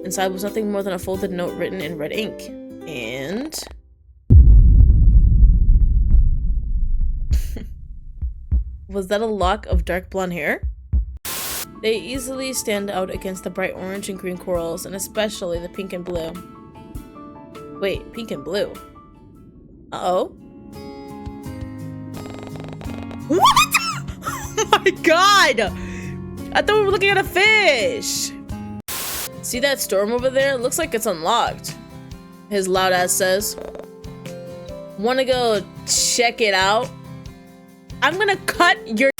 Inside was nothing more than a folded note written in red ink. And... was that a lock of dark blonde hair? They easily stand out against the bright orange and green corals, and especially the pink and blue. Wait, pink and blue? Uh-oh. What? Oh my god! I thought we were looking at a fish! See that storm over there? Looks like it's unlocked. His loud ass says. Wanna go check it out? I'm gonna cut your...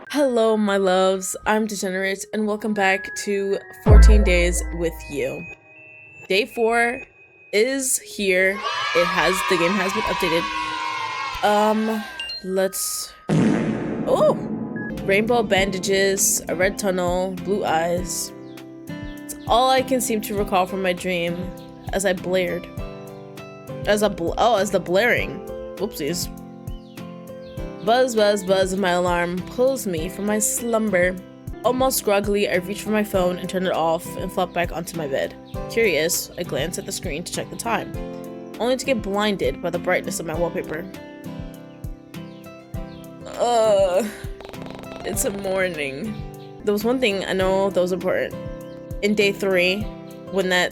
Hello my loves, I'm Degenerate and welcome back to 14 Days with You. Day 4 is here. The game has been updated. Let's... Oh! Rainbow bandages, a red tunnel, blue eyes. It's all I can seem to recall from my dream as I blared. As the blaring. Whoopsies. Buzz, buzz, buzz of my alarm pulls me from my slumber. Almost groggily, I reach for my phone and turn it off and flop back onto my bed. Curious, I glance at the screen to check the time, only to get blinded by the brightness of my wallpaper. It's a morning. There was one thing I know that was important. In day 3, when that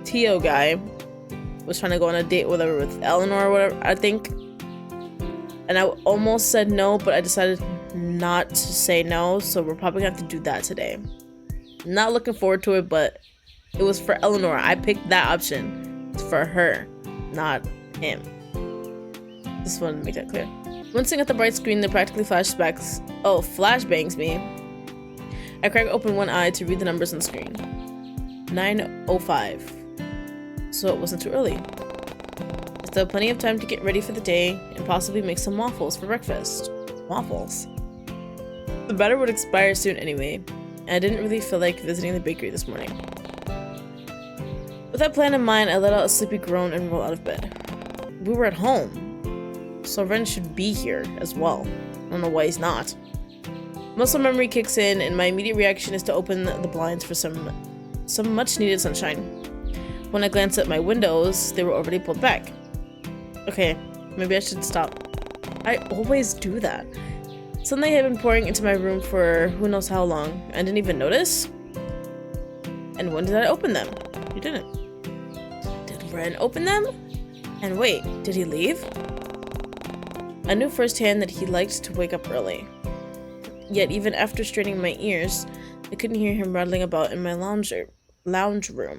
Tio guy was trying to go on a date with Eleanor or whatever, I think. And I almost said no, but I decided not to say no, so we're probably gonna have to do that today. Not looking forward to it, but it was for Eleanor. I picked that option. It's for her, not him. Just wanted to make that clear. Wincing at the bright screen that practically flashbangs me. I crack open one eye to read the numbers on the screen. 9:05. So it wasn't too early. Still plenty of time to get ready for the day and possibly make some waffles for breakfast. Waffles? The batter would expire soon anyway, and I didn't really feel like visiting the bakery this morning. With that plan in mind, I let out a sleepy groan and rolled out of bed. We were at home, so Ren should be here as well. I don't know why he's not. Muscle memory kicks in, and my immediate reaction is to open the blinds for some much needed sunshine. When I glanced at my windows, they were already pulled back. Okay, maybe I should stop. I always do that. Sunlight had been pouring into my room for who knows how long. I didn't even notice. And when did I open them? You didn't. Did Ren open them? And wait, did he leave? I knew firsthand that he liked to wake up early. Yet even after straining my ears, I couldn't hear him rattling about in my lounge room.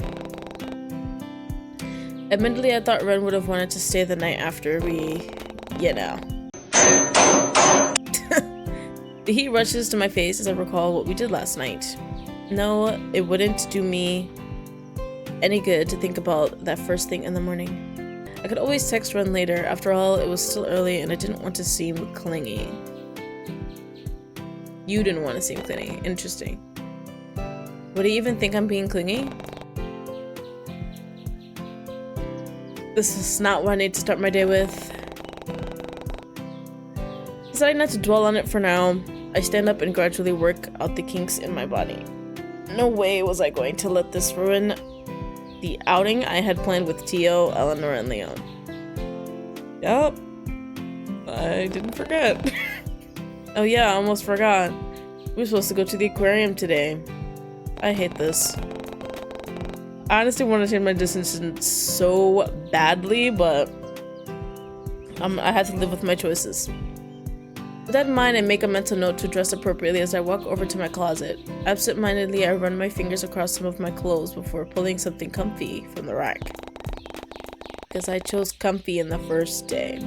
Admittedly, I thought Ren would have wanted to stay the night after we, The heat rushes to my face as I recall what we did last night. No, it wouldn't do me any good to think about that first thing in the morning. I could always text Ren later. After all, it was still early and I didn't want to seem clingy. You didn't want to seem clingy. Interesting. Would he even think I'm being clingy? This is not what I need to start my day with. Deciding not to dwell on it for now, I stand up and gradually work out the kinks in my body. No way was I going to let this ruin the outing I had planned with Tio, Eleanor, and Leon. Yup. I didn't forget. Oh yeah, I almost forgot. We were supposed to go to the aquarium today. I hate this. I honestly want to change my decision so badly, but I had to live with my choices. With that in mind, I make a mental note to dress appropriately as I walk over to my closet. Absent-mindedly, I run my fingers across some of my clothes before pulling something comfy from the rack. Because I chose comfy in the first day.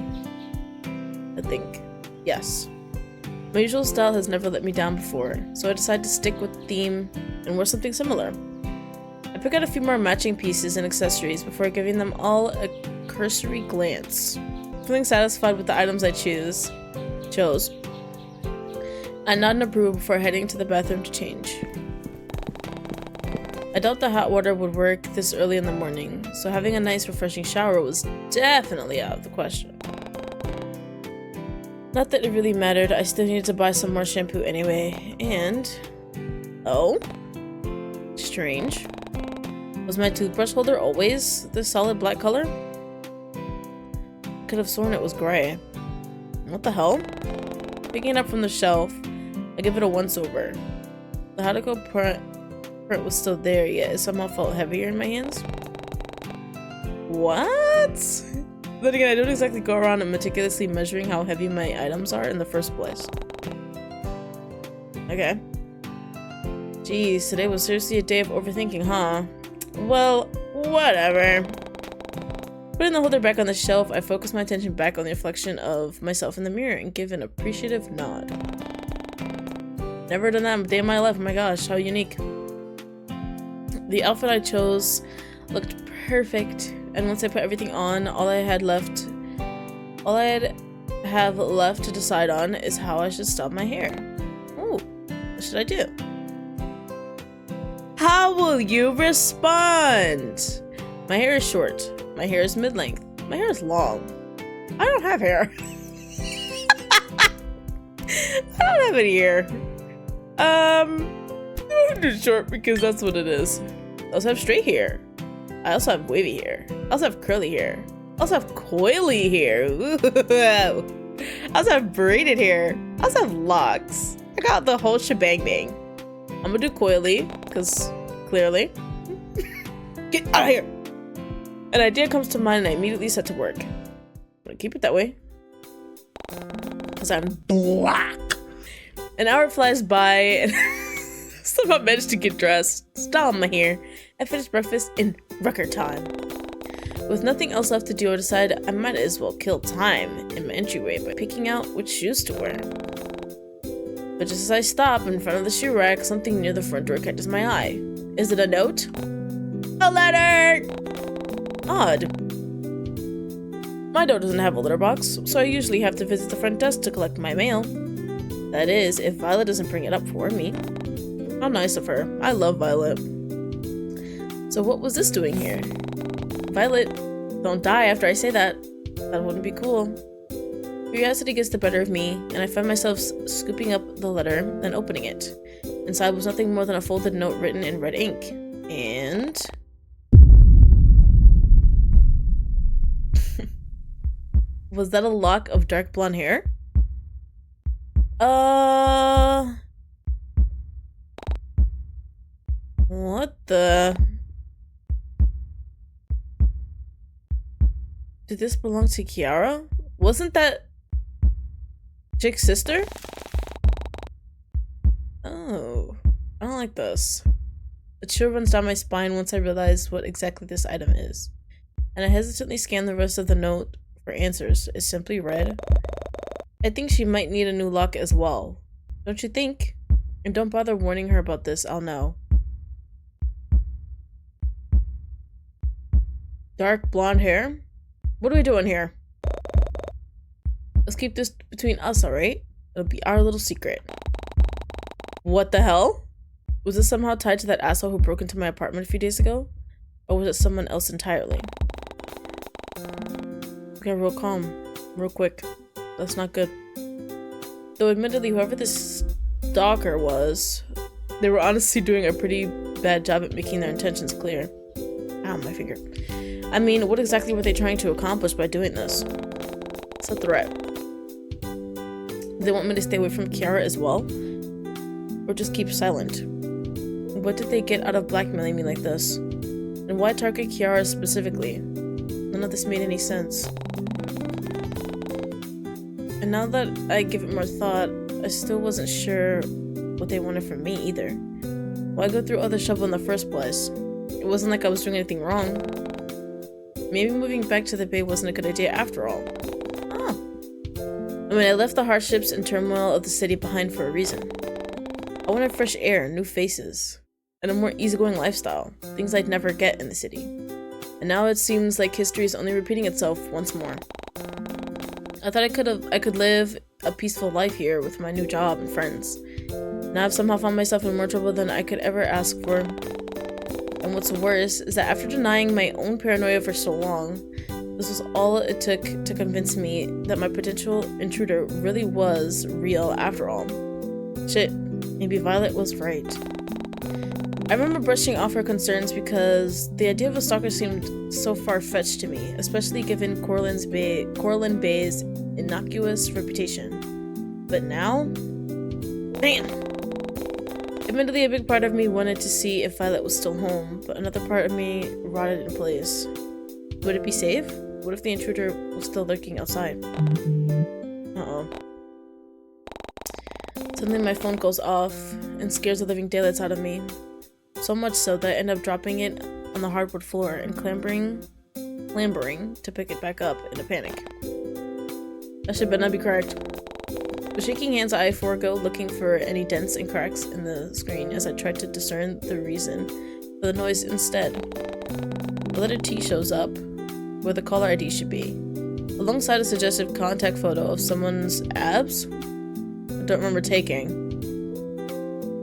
I think. Yes. My usual style has never let me down before, so I decide to stick with the theme and wear something similar. I pick out a few more matching pieces and accessories before giving them all a cursory glance. Feeling satisfied with the items I chose, I nod and approve before heading to the bathroom to change. I doubt the hot water would work this early in the morning, so having a nice refreshing shower was definitely out of the question. Not that it really mattered, I still needed to buy some more shampoo anyway, and... oh? Strange. Was my toothbrush holder always this solid black color? Could have sworn it was gray. What the hell? Picking it up from the shelf, I give it a once-over. The Hadako print was still there, yet it somehow felt heavier in my hands. What? Then again, I don't exactly go around and meticulously measuring how heavy my items are in the first place. Okay. Jeez, today was seriously a day of overthinking, huh? Well, whatever. Putting the holder back on the shelf, I focus my attention back on the reflection of myself in the mirror and give an appreciative nod. Never done that a day in my life, oh my gosh, how unique. The outfit I chose looked perfect, and once I put everything on, all I'd have left to decide on is how I should style my hair. Oh, what should I do? How will you respond? My hair is short. My hair is mid-length. My hair is long. I don't have hair. I don't have any hair. I'm gonna do short because that's what it is. I also have straight hair. I also have wavy hair. I also have curly hair. I also have coily hair. Ooh. I also have braided hair. I also have locks. I got the whole shebang bang. I'm gonna do coily, because clearly. Get out of here! An idea comes to mind and I immediately set to work. I'm gonna keep it that way. Because I'm black. An hour flies by and somehow managed to get dressed, style my hair, and finish breakfast in record time. With nothing else left to do, I decided I might as well kill time in my entryway by picking out which shoes to wear. But just as I stop in front of the shoe rack, something near the front door catches my eye. Is it a note? A letter! Odd. My door doesn't have a letter box, so I usually have to visit the front desk to collect my mail. That is, if Violet doesn't bring it up for me. How nice of her. I love Violet. So what was this doing here? Violet, don't die after I say that. That wouldn't be cool. Curiosity gets the better of me, and I find myself scooping up the letter and opening it. Inside was nothing more than a folded note written in red ink. And... was that a lock of dark blonde hair? What the... Did this belong to Kiara? Wasn't that Chick's sister? Oh, I don't like this. A chill runs down my spine once I realize what exactly this item is. And I hesitantly scan the rest of the note for answers. It simply read, I think she might need a new lock as well. Don't you think? And don't bother warning her about this, I'll know. Dark blonde hair? What are we doing here? Let's keep this between us, alright? It'll be our little secret. What the hell? Was this somehow tied to that asshole who broke into my apartment a few days ago? Or was it someone else entirely? Okay, real calm. Real quick. That's not good. Though admittedly, whoever this stalker was, they were honestly doing a pretty bad job at making their intentions clear. Ow, my finger. I mean, what exactly were they trying to accomplish by doing this? It's a threat. Do they want me to stay away from Kiara as well? Or just keep silent? What did they get out of blackmailing me like this? And why target Kiara specifically? None of this made any sense. And now that I give it more thought, I still wasn't sure what they wanted from me either. Why go through all the trouble in the first place? It wasn't like I was doing anything wrong. Maybe moving back to the Bay wasn't a good idea after all. Ah. I mean, I left the hardships and turmoil of the city behind for a reason. I wanted fresh air, new faces, and a more easygoing lifestyle, things I'd never get in the city. And now it seems like history is only repeating itself once more. I thought I could live a peaceful life here with my new job and friends. Now I've somehow found myself in more trouble than I could ever ask for. And what's worse is that after denying my own paranoia for so long, this was all it took to convince me that my potential intruder really was real after all. Shit, maybe Violet was right. I remember brushing off her concerns because the idea of a stalker seemed so far-fetched to me, especially given Coraline Bay's innocuous reputation. But now? Damn! Admittedly, a big part of me wanted to see if Violet was still home, but another part of me rotted in place. Would it be safe? What if the intruder was still lurking outside? Uh-oh. Suddenly my phone goes off and scares the living daylights out of me. So much so that I end up dropping it on the hardwood floor and clambering to pick it back up in a panic. That shit better not be cracked. With shaking hands, I forego looking for any dents and cracks in the screen as I tried to discern the reason for the noise instead. The letter T shows up where the caller ID should be, alongside a suggestive contact photo of someone's abs I don't remember taking.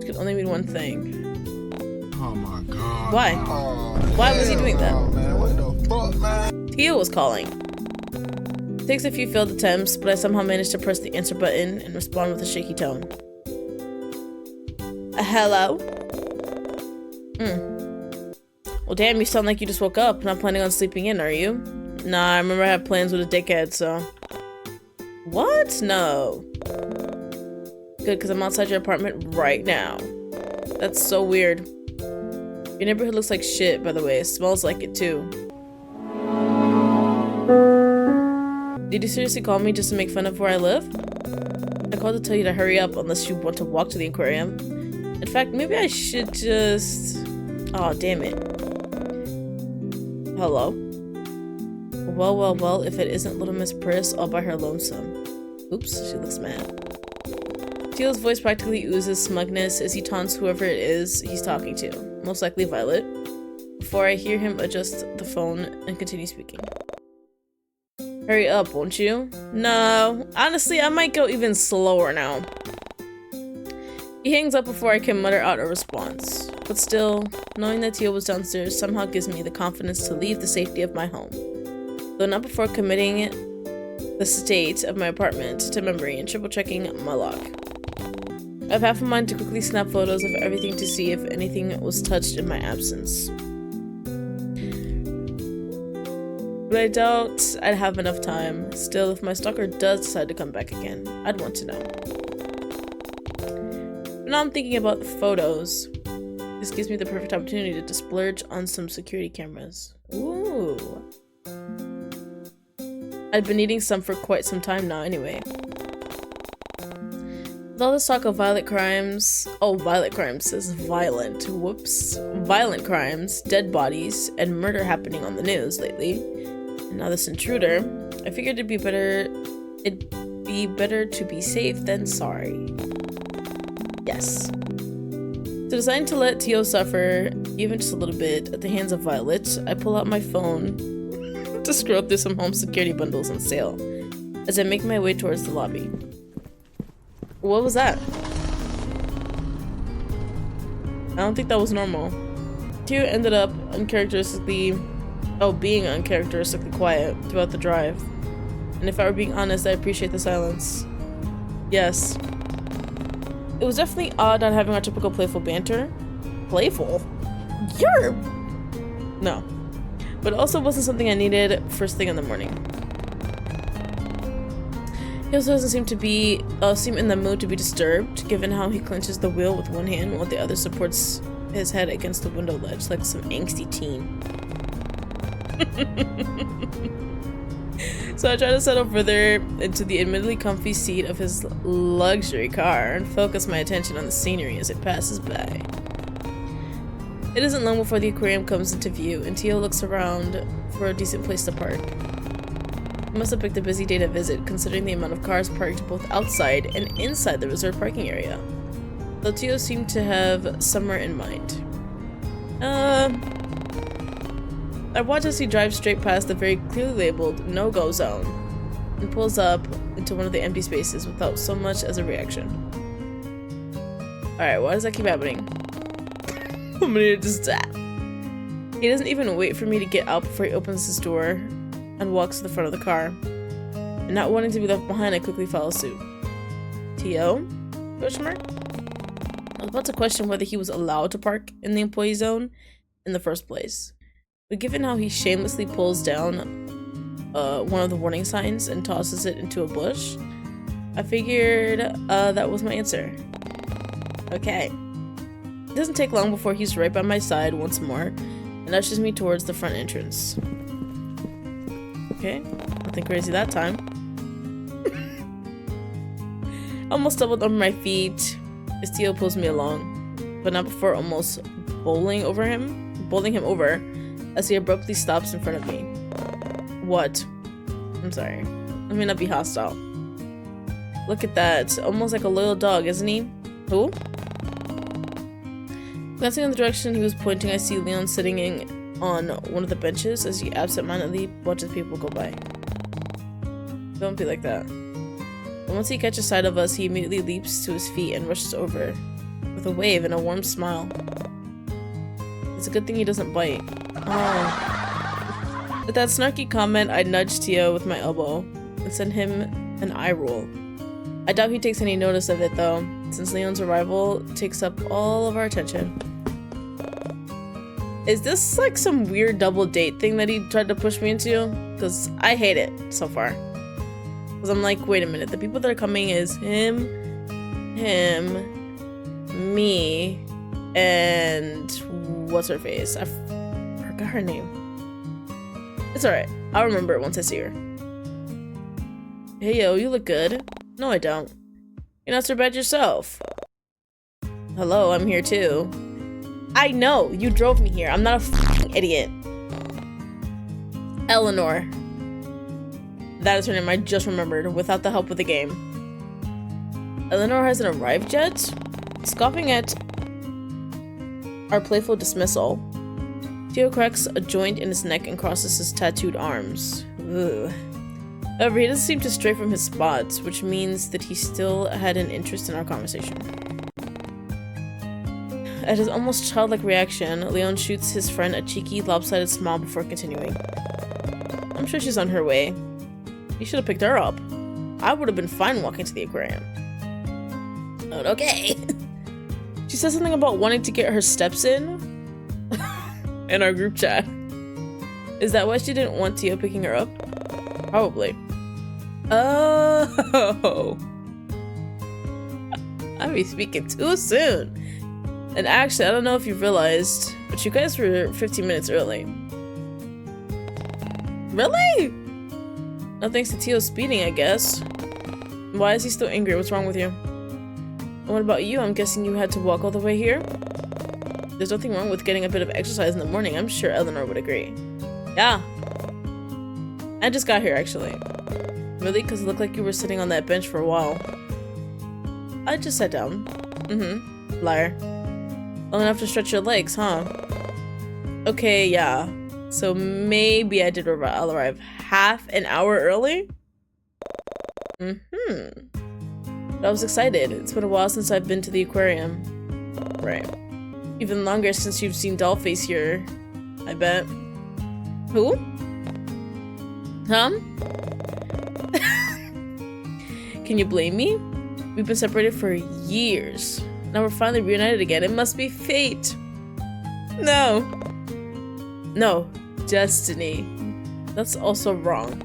It could only mean one thing. Oh my god. Why? Oh, why was he doing that? Man, what the fuck, man? Tio was calling. It takes a few failed attempts, but I somehow managed to press the answer button and respond with a shaky tone. Hello? Well, damn, you sound like you just woke up. Not planning on sleeping in, are you? Nah, I remember I had plans with a dickhead, so... What? No. Good, because I'm outside your apartment right now. That's so weird. Your neighborhood looks like shit, by the way. It smells like it, too. Did you seriously call me just to make fun of where I live? I called to tell you to hurry up unless you want to walk to the aquarium. In fact, maybe I should just... Oh, damn it. Hello? Well, if it isn't Little Miss Pris all by her lonesome. Oops, she looks mad. Teal's voice practically oozes smugness as he taunts whoever it is he's talking to, most likely Violet, before I hear him adjust the phone and continue speaking. Hurry up, won't you? No, honestly, I might go even slower now. He hangs up before I can mutter out a response, but still, knowing that Teal was downstairs somehow gives me the confidence to leave the safety of my home, though not before committing the state of my apartment to memory and triple-checking my lock. I have half a mind to quickly snap photos of everything to see if anything was touched in my absence. But I doubt I'd have enough time. Still, if my stalker does decide to come back again, I'd want to know. But now I'm thinking about the photos. This gives me the perfect opportunity to splurge on some security cameras. Ooh. I've been needing some for quite some time now anyway. With all this talk of violent crimes, says violent, whoops, violent crimes, dead bodies, and murder happening on the news lately, and now this intruder, I figured it'd be better to be safe than sorry. Yes. So deciding to let Tio suffer, even just a little bit, at the hands of Violet, I pull out my phone to scroll through some home security bundles on sale as I make my way towards the lobby. What was that? I don't think that was normal. Tio ended up being uncharacteristically quiet throughout the drive. And if I were being honest, I appreciate the silence. Yes. It was definitely odd not having our typical playful banter. Playful? No. But it also wasn't something I needed first thing in the morning. He also doesn't seem in the mood to be disturbed, given how he clenches the wheel with one hand while the other supports his head against the window ledge like some angsty teen. So I try to settle further into the admittedly comfy seat of his luxury car and focus my attention on the scenery as it passes by. It isn't long before the aquarium comes into view and Tio looks around for a decent place to park. I must have picked a busy day to visit, considering the amount of cars parked both outside and inside the reserved parking area. Though Tio seemed to have summer in mind. I watch as he drives straight past the very clearly labeled no-go zone and pulls up into one of the empty spaces without so much as a reaction. Alright, why does that keep happening? I'm gonna just He doesn't even wait for me to get out before he opens his door and walks to the front of the car. And not wanting to be left behind, I quickly follow suit. T.O.? Question mark? I was about to question whether he was allowed to park in the employee zone in the first place. But given how he shamelessly pulls down one of the warning signs and tosses it into a bush, I figured that was my answer. Okay. It doesn't take long before he's right by my side once more and ushers me towards the front entrance. Okay, nothing crazy that time. Almost stumbled over my feet as Tio pulls me along, but not before almost bowling him over as he abruptly stops in front of me. What? I'm sorry. Let me not be hostile. Look at that. Almost like a loyal dog, isn't he? Who? Glancing in the direction he was pointing, I see Leon sitting on one of the benches as he absentmindedly watches people go by. Don't be like that. But once he catches sight of us, he immediately leaps to his feet and rushes over with a wave and a warm smile. It's a good thing he doesn't bite. Oh. With that snarky comment, I nudged Tio with my elbow and sent him an eye roll. I doubt he takes any notice of it though, since Leon's arrival takes up all of our attention. Is this like some weird double date thing that he tried to push me into? Because I hate it so far. Because I'm like, wait a minute, the people that are coming is him, me, and what's her face? I forgot her name. It's alright. I'll remember it once I see her. Hey yo, you look good. No, I don't. You're not so bad yourself. Hello, I'm here too. I know, you drove me here. I'm not a f***ing idiot. Eleanor. That is her name, I just remembered, without the help of the game. Eleanor hasn't arrived yet? Scoffing at our playful dismissal, Theo cracks a joint in his neck and crosses his tattooed arms. Ugh. However, he doesn't seem to stray from his spots, which means that he still had an interest in our conversation. At his almost childlike reaction, Leon shoots his friend a cheeky, lopsided smile before continuing. I'm sure she's on her way. You should have picked her up. I would have been fine walking to the aquarium. But okay. She said something about wanting to get her steps in our group chat. Is that why she didn't want Tio picking her up? Probably. Oh. I be speaking too soon. And actually, I don't know if you realized, but you guys were 15 minutes early. Really? No thanks to Tio speeding, I guess. Why is he still angry? What's wrong with you? And what about you? I'm guessing you had to walk all the way here? There's nothing wrong with getting a bit of exercise in the morning. I'm sure Eleanor would agree. Yeah. I just got here, actually. Really? Because it looked like you were sitting on that bench for a while. I just sat down. Mm-hmm. Liar. Long enough to stretch your legs, huh? Okay, yeah. So maybe I'll arrive half an hour early? Mm-hmm. But I was excited. It's been a while since I've been to the aquarium. Right. Even longer since you've seen Dollface here, I bet. Who? Huh? Can you blame me? We've been separated for years. Now we're finally reunited again. It must be fate. No. No. Destiny. That's also wrong.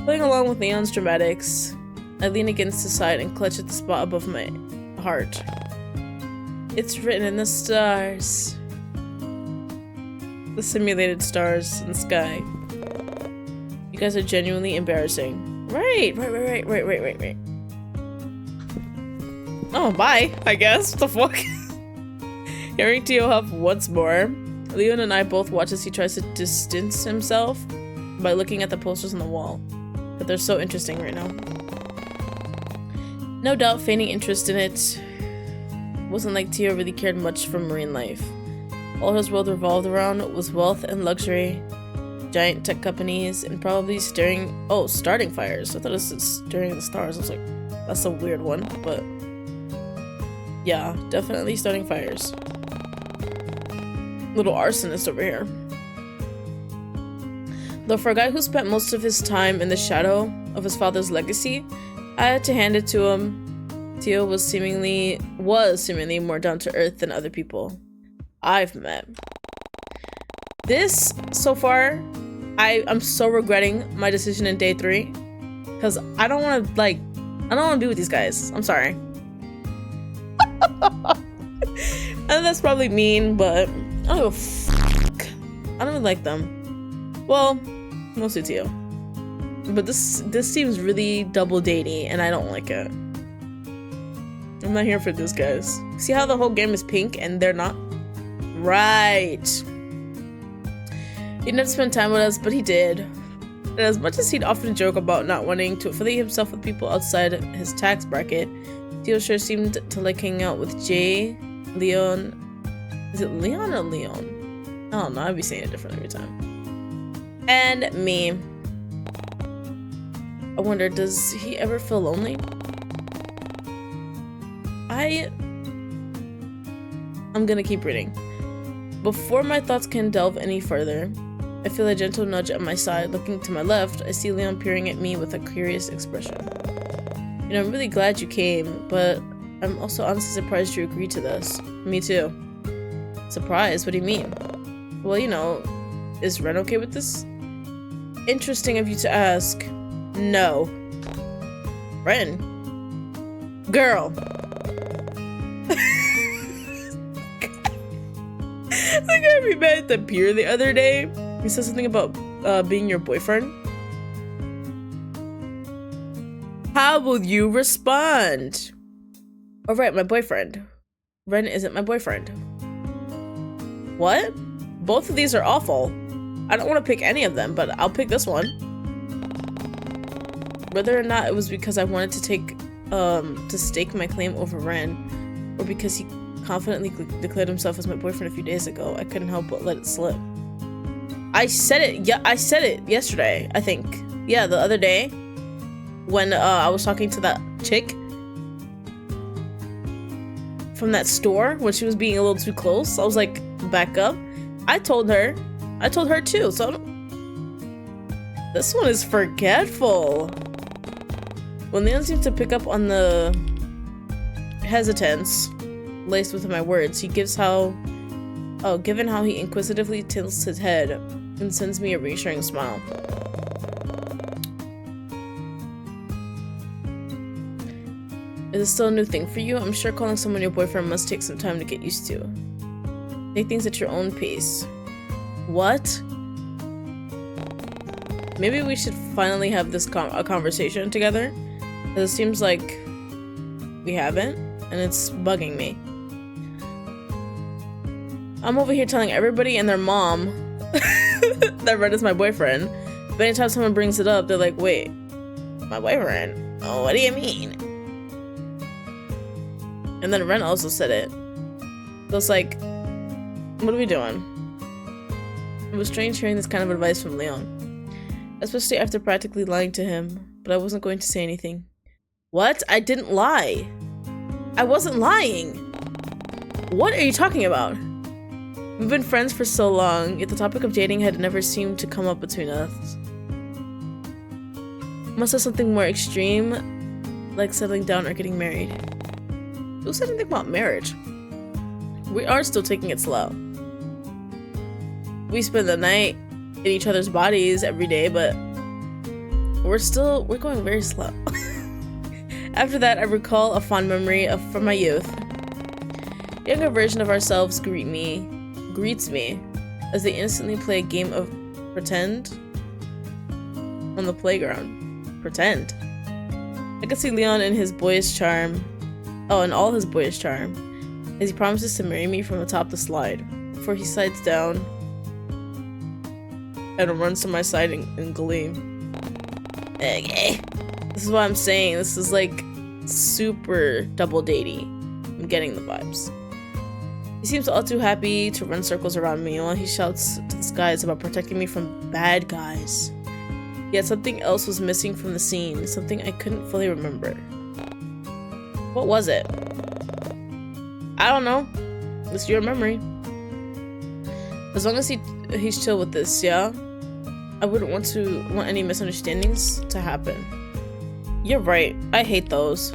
Playing along with Leon's dramatics, I lean against the side and clutch at the spot above my heart. It's written in the stars. The simulated stars in the sky. You guys are genuinely embarrassing. Right. Oh, bye, I guess. What the fuck? Hearing Tio huff once more, Leon and I both watch as he tries to distance himself by looking at the posters on the wall. But they're so interesting right now. No doubt feigning interest in it wasn't like Tio really cared much for marine life. All his world revolved around was wealth and luxury, giant tech companies, and probably starting fires. I thought it was stirring the stars. I was like, that's a weird one, but yeah, definitely starting fires. Little arsonist over here. Though for a guy who spent most of his time in the shadow of his father's legacy, I had to hand it to him. Tio was seemingly more down to earth than other people I've met. This, so far, I'm so regretting my decision in day 3. Because I don't want to, like, I don't want to be with these guys. I'm sorry. And that's probably mean, but I don't give a fuck. I don't really like them. Well, mostly Tio. But this seems really double datey, and I don't like it. I'm not here for this, guys. See how the whole game is pink and they're not? Right. He didn't spend time with us, but he did. And as much as he'd often joke about not wanting to affiliate himself with people outside his tax bracket, Tio sure seemed to like hanging out with Jay, Leon. Is it Leon or Leon? I don't know. I'd be saying it different every time. And me. I wonder, does he ever feel lonely? I'm gonna keep reading. Before my thoughts can delve any further, I feel a gentle nudge at my side. Looking to my left, I see Leon peering at me with a curious expression. You know, I'm really glad you came, but I'm also honestly surprised you agreed to this. Me too. Surprised? What do you mean? Well, you know, is Ren okay with this? Interesting of you to ask. No. Ren. Girl. Like, we met at the pier the other day. He said something about being your boyfriend. How will you respond? Oh, right, my boyfriend. Ren isn't my boyfriend. What? Both of these are awful. I don't want to pick any of them, but I'll pick this one. Whether or not it was because I wanted to stake my claim over Ren, or because he confidently declared himself as my boyfriend a few days ago, I couldn't help but let it slip. I said it. Yeah, I said it yesterday, I think. Yeah, the other day when I was talking to that chick from that store when she was being a little too close. I was like, back up. I told her too. So this one is forgetful. When Leon seems to pick up on the hesitance laced with my words, given how he inquisitively tilts his head and sends me a reassuring smile. Is this still a new thing for you? I'm sure calling someone your boyfriend must take some time to get used to. Take things at your own pace. What? Maybe we should finally have this a conversation together. It seems like we haven't, and it's bugging me. I'm over here telling everybody and their mom that Ren is my boyfriend. But anytime someone brings it up, they're like, wait, my boyfriend? Oh, what do you mean? And then Ren also said it. So it's like, what are we doing? It was strange hearing this kind of advice from Leon. Especially after practically lying to him. But I wasn't going to say anything. What? I didn't lie. I wasn't lying. What are you talking about? We've been friends for so long, yet the topic of dating had never seemed to come up between us. Must have something more extreme, like settling down or getting married. Who said anything about marriage? We are still taking it slow. We spend the night in each other's bodies every day, but we're going very slow. After that, I recall a fond memory from my youth. A younger version of ourselves greets me as they innocently play a game of pretend on the playground. Pretend. I can see Leon in his boyish charm. Oh, and all his boyish charm, as he promises to marry me from atop the slide, before he slides down and runs to my side in glee. Okay. This is what I'm saying. This is like super double datey. I'm getting the vibes. He seems all too happy to run circles around me while he shouts to the skies about protecting me from bad guys. Yet something else was missing from the scene, something I couldn't fully remember. What was it? I don't know. It's your memory. As long as he's chill with this, yeah? I wouldn't want any misunderstandings to happen. You're right. I hate those.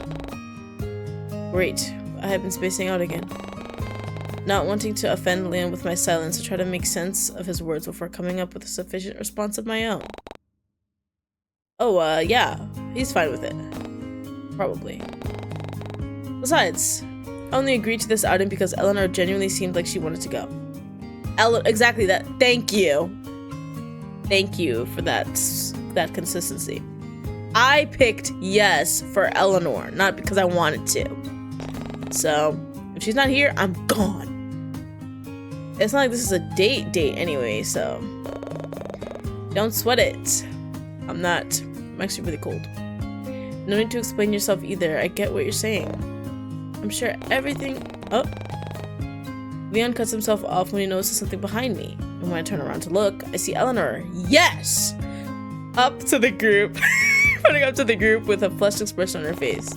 Great. I have been spacing out again. Not wanting to offend Leon with my silence, I try to make sense of his words before coming up with a sufficient response of my own. Oh, yeah. He's fine with it. Probably. Besides, I only agreed to this outing because Eleanor genuinely seemed like she wanted to go. Exactly that. Thank you. Thank you for that consistency. I picked yes for Eleanor, not because I wanted to. So, if she's not here, I'm gone. It's not like this is a date anyway, so don't sweat it. I'm actually really cold. No need to explain yourself either. I get what you're saying. I'm sure everything... Oh. Leon cuts himself off when he notices something behind me. And when I turn around to look, I see Eleanor. Yes! Up to the group. Running up to the group with a flushed expression on her face.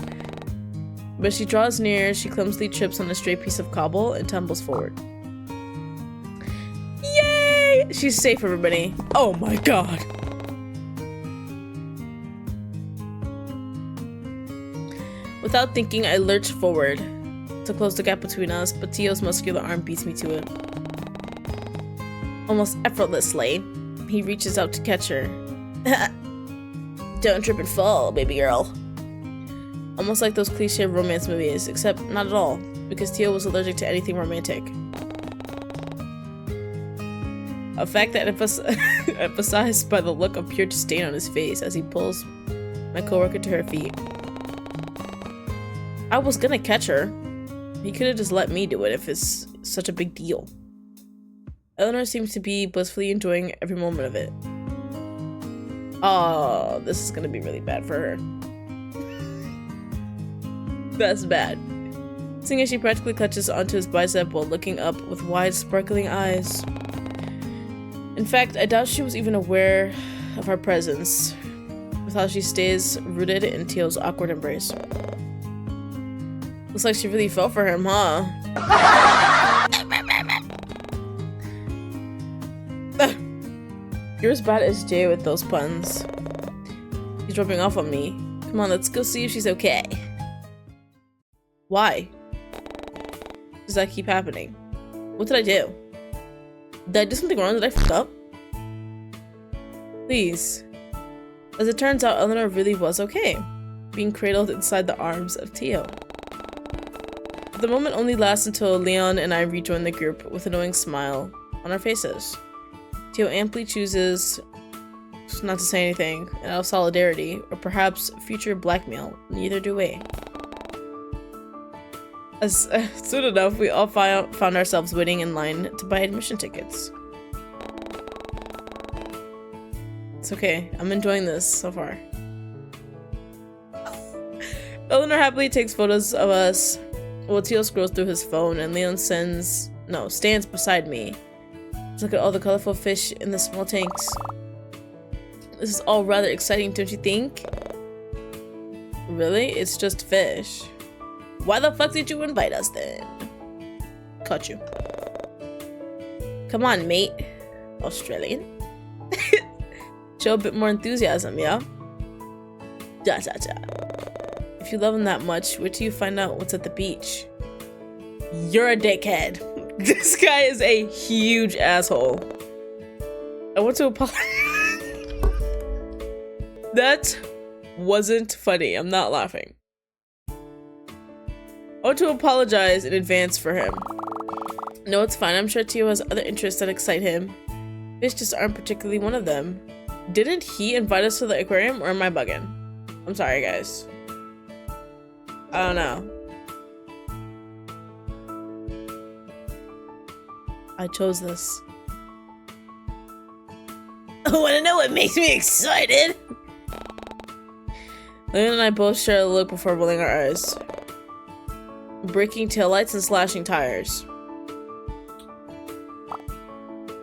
But as she draws near, she clumsily trips on a stray piece of cobble and tumbles forward. Yay! She's safe, everybody. Oh my god. Without thinking, I lurch forward to close the gap between us, but Tio's muscular arm beats me to it. Almost effortlessly, he reaches out to catch her. Don't trip and fall, baby girl. Almost like those cliche romance movies, except not at all, because Tio was allergic to anything romantic. A fact that emphasized by the look of pure disdain on his face as he pulls my coworker to her feet. I was gonna catch her. He could have just let me do it if it's such a big deal. Eleanor seems to be blissfully enjoying every moment of it. Oh, this is gonna be really bad for her. That's bad. Seeing as she practically clutches onto his bicep while looking up with wide, sparkling eyes. In fact, I doubt she was even aware of our presence, with how she stays rooted in Teal's awkward embrace. Looks like she really fell for him, huh? You're as bad as Jay with those puns. He's dropping off on me. Come on, let's go see if she's okay. Why does that keep happening? What did I do? Did I do something wrong? Did I fuck up? Please. As it turns out, Eleanor really was okay, being cradled inside the arms of Tio. The moment only lasts until Leon and I rejoin the group with a knowing smile on our faces. Tio amply chooses not to say anything, and out of solidarity, or perhaps future blackmail, neither do we. As soon enough, we all found ourselves waiting in line to buy admission tickets. It's okay, I'm enjoying this so far. Eleanor happily takes photos of us while Tio scrolls through his phone, and Leon stands beside me. Let's look at all the colorful fish in the small tanks. This is all rather exciting, don't you think? Really? It's just fish. Why the fuck did you invite us then? Caught you. Come on, mate. Australian? Show a bit more enthusiasm, yeah? Ja. If you love him that much, wait till you find out what's at the beach. You're a dickhead. This guy is a huge asshole. I want to apologize. That wasn't funny. I'm not laughing. I want to apologize in advance for him. No, it's fine. I'm sure Tio has other interests that excite him. Fish just aren't particularly one of them. Didn't he invite us to the aquarium, or am I bugging? I'm sorry, guys. I don't know. I chose this. I want to know what makes me excited. Leon and I both share a look before rolling our eyes. Breaking taillights and slashing tires.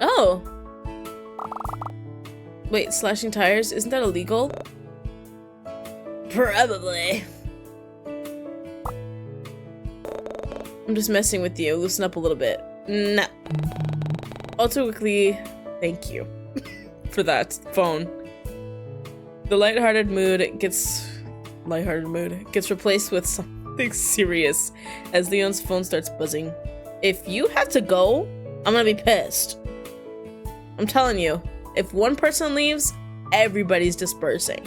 Oh! Wait, slashing tires? Isn't that illegal? Probably. I'm just messing with you. Loosen up a little bit. Nah. All too quickly, thank you for that phone. The lighthearted mood gets replaced with something serious as Leon's phone starts buzzing. If you have to go, I'm gonna be pissed. I'm telling you, if one person leaves, everybody's dispersing.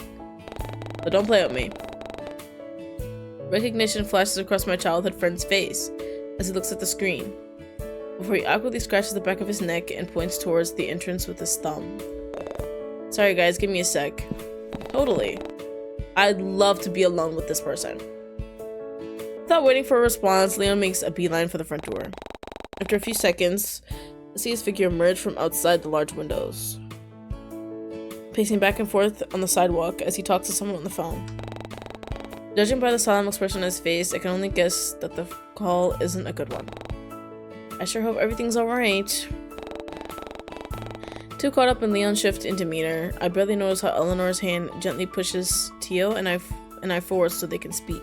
So don't play with me. Recognition flashes across my childhood friend's face as he looks at the screen, before he awkwardly scratches the back of his neck and points towards the entrance with his thumb. Sorry guys, give me a sec. Totally. I'd love to be alone with this person. Without waiting for a response, Leon makes a beeline for the front door. After a few seconds, I see his figure emerge from outside the large windows, pacing back and forth on the sidewalk as he talks to someone on the phone. Judging by the solemn expression on his face, I can only guess that the call isn't a good one. I sure hope everything's alright. Too caught up in Leon's shift in demeanor, I barely notice how Eleanor's hand gently pushes Tio and I forward so they can speak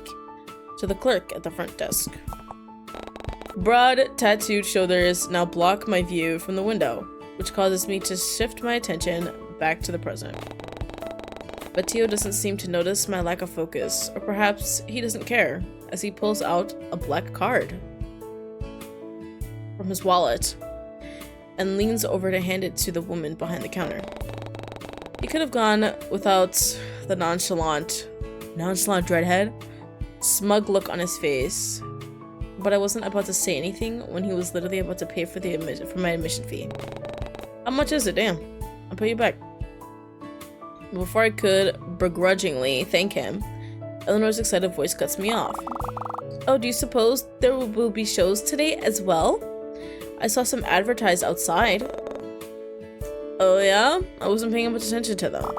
to the clerk at the front desk. Broad, tattooed shoulders now block my view from the window, which causes me to shift my attention back to the present. But Tio doesn't seem to notice my lack of focus, or perhaps he doesn't care, as he pulls out a black card from his wallet and leans over to hand it to the woman behind the counter. He could have gone without the nonchalant dreadhead, smug look on his face, but I wasn't about to say anything when he was literally about to pay for my admission fee. How much is it? Damn, I'll pay you back. Before I could begrudgingly thank him, Eleanor's excited voice cuts me off. Oh, do you suppose there will be shows today as well? I saw some advertised outside. Oh yeah? I wasn't paying much attention to them.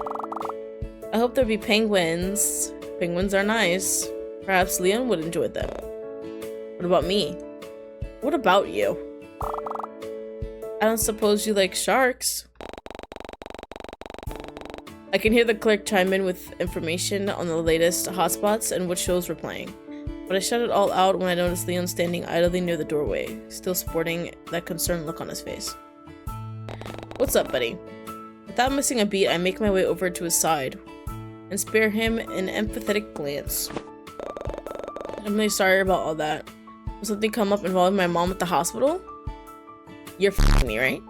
I hope there'll be penguins. Penguins are nice. Perhaps Leon would enjoy them. What about me? What about you? I don't suppose you like sharks. I can hear the clerk chime in with information on the latest hotspots and what shows we're playing, but I shut it all out when I noticed Leon standing idly near the doorway, still sporting that concerned look on his face. What's up, buddy? Without missing a beat, I make my way over to his side and spare him an empathetic glance. I'm really sorry about all that. Will something come up involving my mom at the hospital? You're f***ing me, right?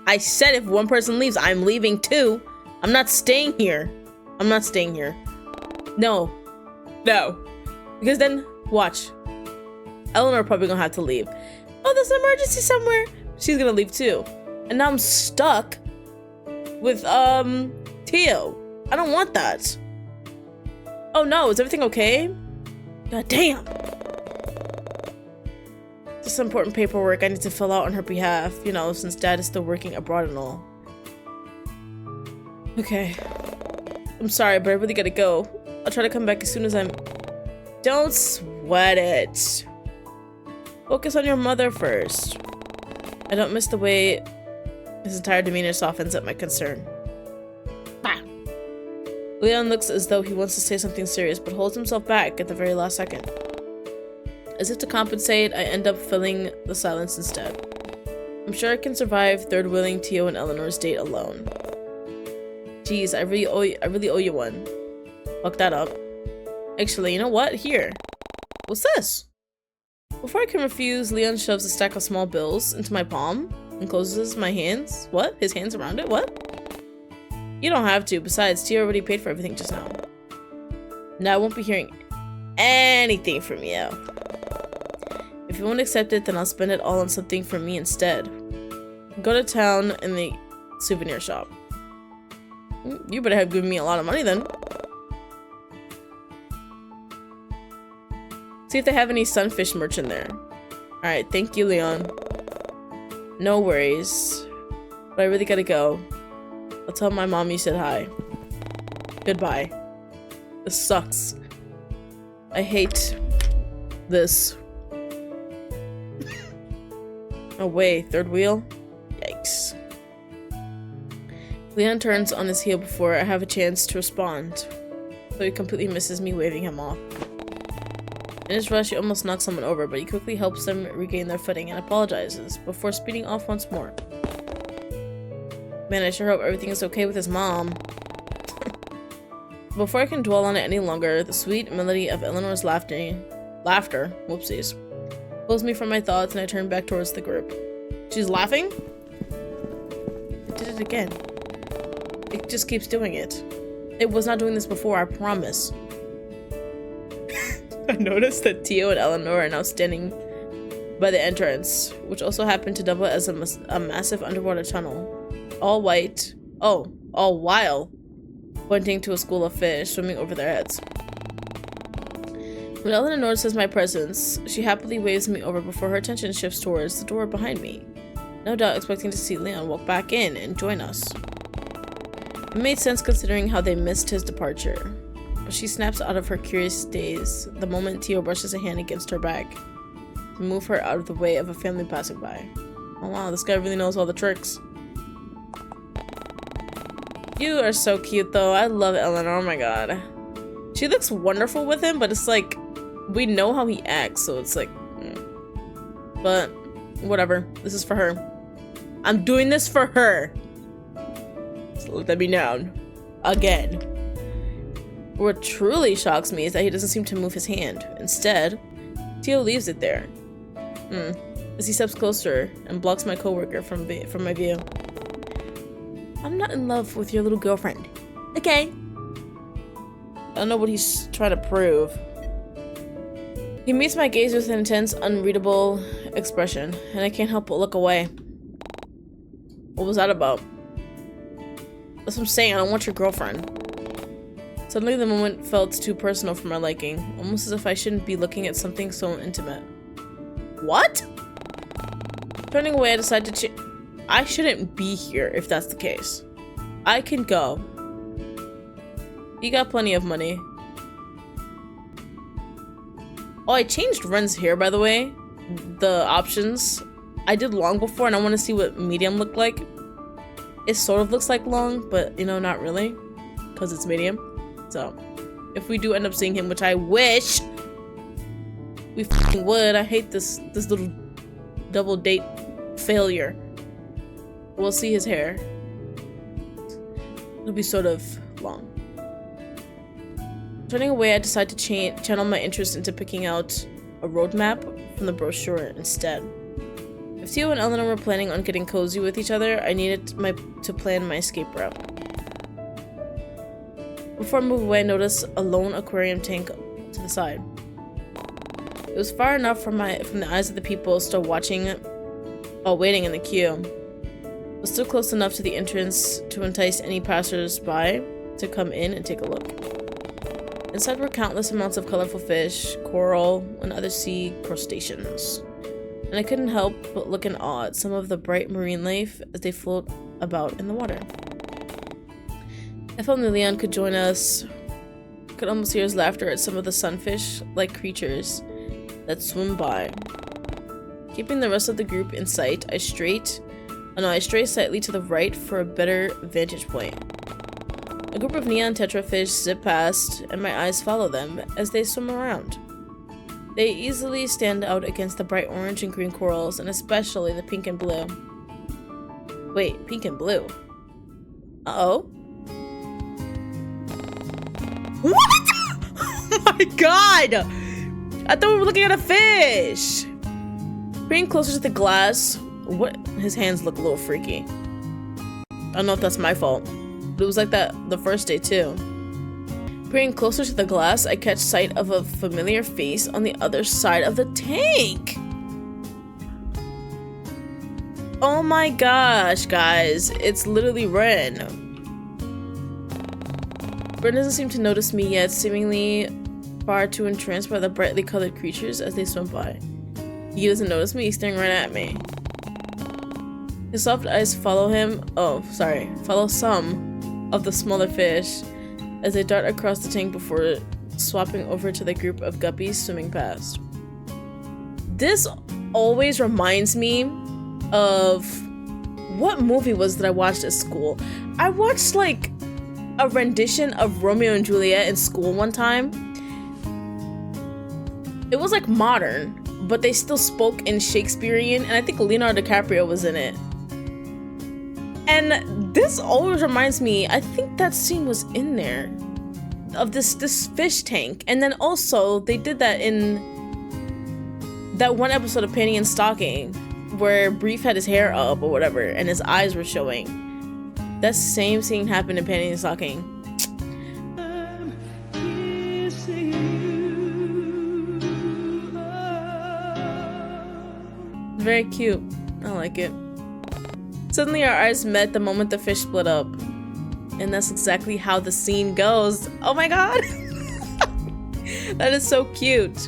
I said if one person leaves, I'm leaving too. I'm not staying here. I'm not staying here. No. No. Because then, watch. Eleanor probably gonna have to leave. Oh, there's an emergency somewhere. She's gonna leave too. And now I'm stuck with, Tio. I don't want that. Oh no, is everything okay? God damn. Just some important paperwork I need to fill out on her behalf, you know, since Dad is still working abroad and all. Okay. I'm sorry, but I really gotta go. I'll try to come back as soon as I'm... Don't sweat it. Focus on your mother first. I don't miss the way his entire demeanor softens at my concern. Ah. Leon looks as though he wants to say something serious, but holds himself back at the very last second. As if to compensate, I end up filling the silence instead. I'm sure I can survive third-wheeling Tio and Eleanor's date alone. Jeez, I really owe you one. Fuck that up. Actually, you know what? Here. What's this? Before I can refuse, Leon shoves a stack of small bills into my palm and closes my hands. What? His hands around it? What? You don't have to. Besides, Tio already paid for everything just now. Now I won't be hearing anything from you. If you won't accept it, then I'll spend it all on something for me instead. Go to town in the souvenir shop. You better have given me a lot of money then. See if they have any sunfish merch in there. Alright, thank you, Leon. No worries. But I really gotta go. I'll tell my mom you said hi. Goodbye. This sucks. I hate this. Oh wait, third wheel? Yikes. Leon turns on his heel before I have a chance to respond, so he completely misses me waving him off. In his rush, he almost knocks someone over, but he quickly helps them regain their footing and apologizes before speeding off once more. Man, I sure hope everything is okay with his mom. Before I can dwell on it any longer, the sweet melody of Eleanor's laughter, whoopsies, pulls me from my thoughts and I turn back towards the group. She's laughing? It did it again. It just keeps doing it. It was not doing this before, I promise. I noticed that Tio and Eleanor are now standing by the entrance, which also happened to double as a massive underwater tunnel. All white. Oh, all while pointing to a school of fish swimming over their heads. When Eleanor notices my presence, she happily waves me over before her attention shifts towards the door behind me, no doubt expecting to see Leon walk back in and join us. It made sense considering how they missed his departure. But she snaps out of her curious daze the moment Tio brushes a hand against her back to move her out of the way of a family passing by. Oh wow, this guy really knows all the tricks. You are so cute though. I love Eleanor. Oh my god. She looks wonderful with him, but it's like, we know how he acts, so it's like, But, whatever. This is for her. I'm doing this for her. So let that be known. Again. What truly shocks me is that he doesn't seem to move his hand. Instead, Tio leaves it there. As he steps closer and blocks my coworker from my view. I'm not in love with your little girlfriend. Okay. I don't know what he's trying to prove. He meets my gaze with an intense, unreadable expression, and I can't help but look away. What was that about? That's what I'm saying, I don't want your girlfriend. Suddenly the moment felt too personal for my liking, almost as if I shouldn't be looking at something so intimate. What? Turning away, I decided to I shouldn't be here if that's the case. I can go. You got plenty of money. Oh, I changed runs here, by the way. The options. I did long before, and I want to see what medium looked like. It sort of looks like long, but, you know, not really. Because it's medium. So, if we do end up seeing him, which I wish we f***ing would. I hate this little double date failure. We'll see his hair. It'll be sort of long. Turning away, I decide to channel my interest into picking out a roadmap from the brochure instead. If Tio and Eleanor were planning on getting cozy with each other, I needed to plan my escape route. Before I move away, I notice a lone aquarium tank to the side. It was far enough from the eyes of the people still waiting in the queue, but still close enough to the entrance to entice any passers-by to come in and take a look. Inside were countless amounts of colorful fish, coral, and other sea crustaceans, and I couldn't help but look in awe at some of the bright marine life as they float about in the water. If only Leon could join us. I could almost hear his laughter at some of the sunfish-like creatures that swim by. Keeping the rest of the group in sight, I stray slightly to the right for a better vantage point. A group of neon tetrafish zip past, and my eyes follow them as they swim around. They easily stand out against the bright orange and green corals, and especially the pink and blue. Wait, pink and blue? Uh-oh. What? Oh my god! I thought we were looking at a fish! Being closer to the glass, what? His hands look a little freaky. I don't know if that's my fault, but it was like that the first day too. Peering closer to the glass, I catch sight of a familiar face on the other side of the tank. Oh my gosh, guys, it's literally Ren. Ren doesn't seem to notice me yet, seemingly far too entranced by the brightly colored creatures as they swim by. He doesn't notice me, he's staring right at me. His soft eyes follow some of the smaller fish as they dart across the tank before swapping over to the group of guppies swimming past. This always reminds me of what movie was that I watched at school. I watched like a rendition of Romeo and Juliet in school one time. It was like modern, but they still spoke in Shakespearean, and I think Leonardo DiCaprio was in it. And this always reminds me, I think that scene was in there, of this fish tank. And then also, they did that in that one episode of Penny and Stocking, where Brief had his hair up or whatever, and his eyes were showing. That same scene happened in Penny and Stocking. Very cute. I like it. Suddenly our eyes met the moment the fish split up. And that's exactly how the scene goes. Oh my god! That is so cute.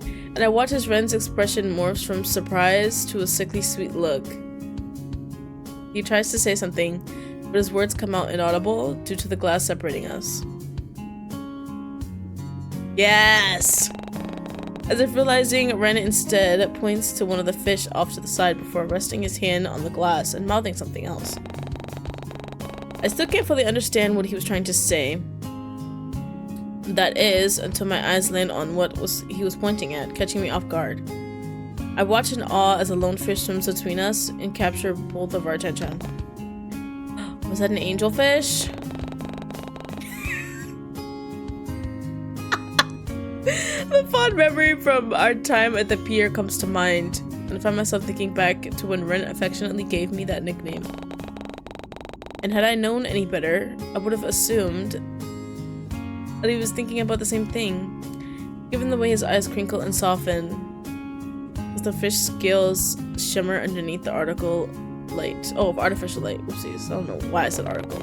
And I watch as Ren's expression morphs from surprise to a sickly sweet look. He tries to say something, but his words come out inaudible due to the glass separating us. Yes! As if realizing, Ren instead points to one of the fish off to the side before resting his hand on the glass and mouthing something else. I still can't fully understand what he was trying to say. That is, until my eyes land on what he was pointing at, catching me off guard. I watch in awe as a lone fish swims between us and captures both of our attention. Was that an angelfish? The fond memory from our time at the pier comes to mind, and I find myself thinking back to when Ren affectionately gave me that nickname. And had I known any better, I would have assumed that he was thinking about the same thing, given the way his eyes crinkle and soften as the fish scales shimmer underneath the artificial light. Whoopsies, I don't know why I said article.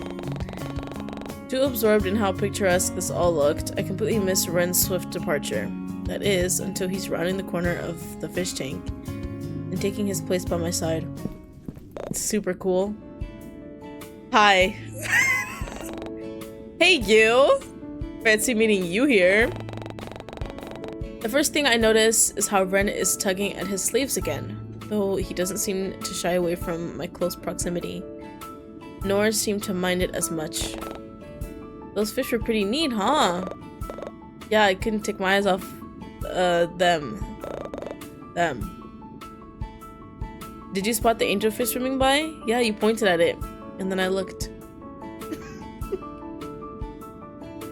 Too absorbed in how picturesque this all looked, I completely missed Ren's swift departure. That is, until he's rounding the corner of the fish tank and taking his place by my side. It's super cool. Hi. Hey you! Fancy meeting you here. The first thing I notice is how Ren is tugging at his sleeves again, though he doesn't seem to shy away from my close proximity, nor seem to mind it as much. Those fish were pretty neat, huh? Yeah, I couldn't take my eyes off them. Did you spot the angelfish swimming by? Yeah, you pointed at it. And then I looked.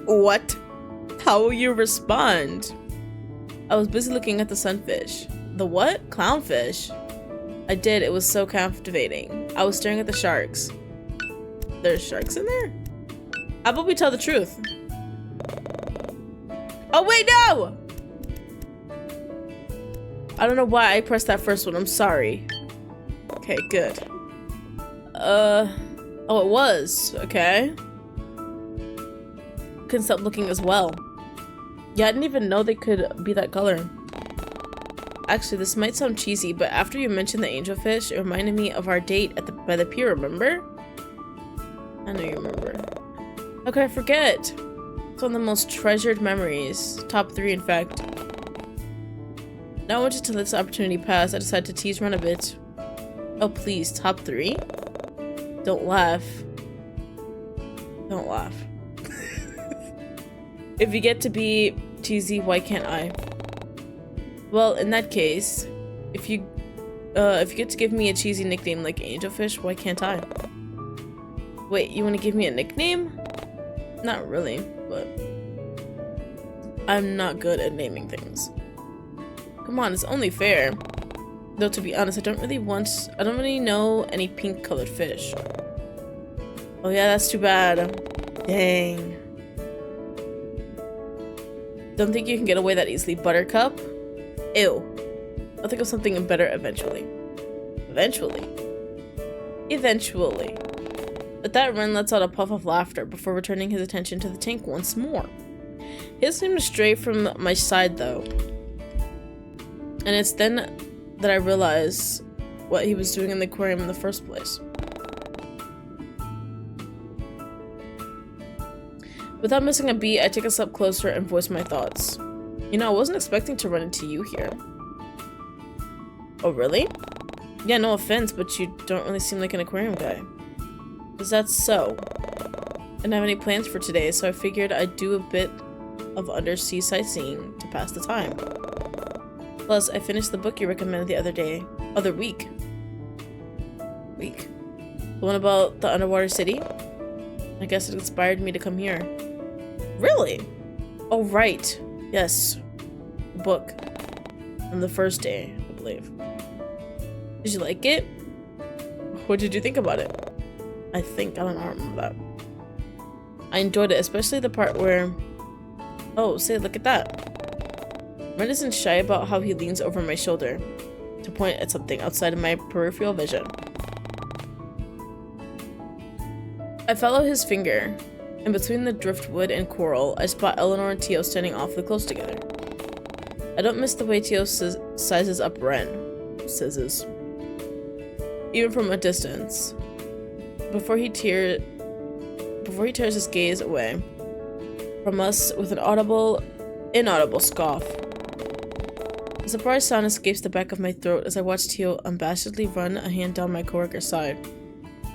What? How will you respond? I was busy looking at the sunfish. The what? Clownfish. I did. It was so captivating. I was staring at the sharks. There's sharks in there? How about we tell the truth? Oh wait, no! I don't know why I pressed that first one. I'm sorry. Okay, good. Oh, it was. Okay. Couldn't stop looking as well. Yeah, I didn't even know they could be that color. Actually, this might sound cheesy, but after you mentioned the angelfish, it reminded me of our date at by the pier, remember? I know you remember. How could I forget? It's one of the most treasured memories. Top 3, in fact. Not wanting to let this opportunity pass, I decided to tease Ren a bit. Oh, please, top 3? Don't laugh. Don't laugh. If you get to be cheesy, why can't I? Well, in that case, if you get to give me a cheesy nickname like Angelfish, why can't I? Wait, you want to give me a nickname? Not really, but I'm not good at naming things. Come on, it's only fair. Though to be honest, I don't really know any pink colored fish. Oh yeah, that's too bad. Dang. Don't think you can get away that easily, Buttercup? Ew. I'll think of something better eventually. Eventually. But that Ren lets out a puff of laughter before returning his attention to the tank once more. He doesn't seem to stray from my side though. And it's then that I realize what he was doing in the aquarium in the first place. Without missing a beat, I take a step closer and voice my thoughts. You know, I wasn't expecting to run into you here. Oh, really? Yeah, no offense, but you don't really seem like an aquarium guy. Is that so? I didn't have any plans for today, so I figured I'd do a bit of undersea sightseeing to pass the time. Plus, I finished the book you recommended the other week. The one about the underwater city? I guess it inspired me to come here. Really? Oh, right. Yes. The book. On the first day, I believe. Did you like it? What did you think about it? I don't remember that. I enjoyed it, especially the part where... Oh, say, look at that. Ren isn't shy about how he leans over my shoulder to point at something outside of my peripheral vision. I follow his finger, and between the driftwood and coral, I spot Eleanor and Tio standing awfully close together. I don't miss the way Tio sizes up Ren. Sizzes. Even from a distance. Before he tears his gaze away from us with an inaudible scoff. A surprised sound escapes the back of my throat as I watch Tio unabashedly run a hand down my coworker's side.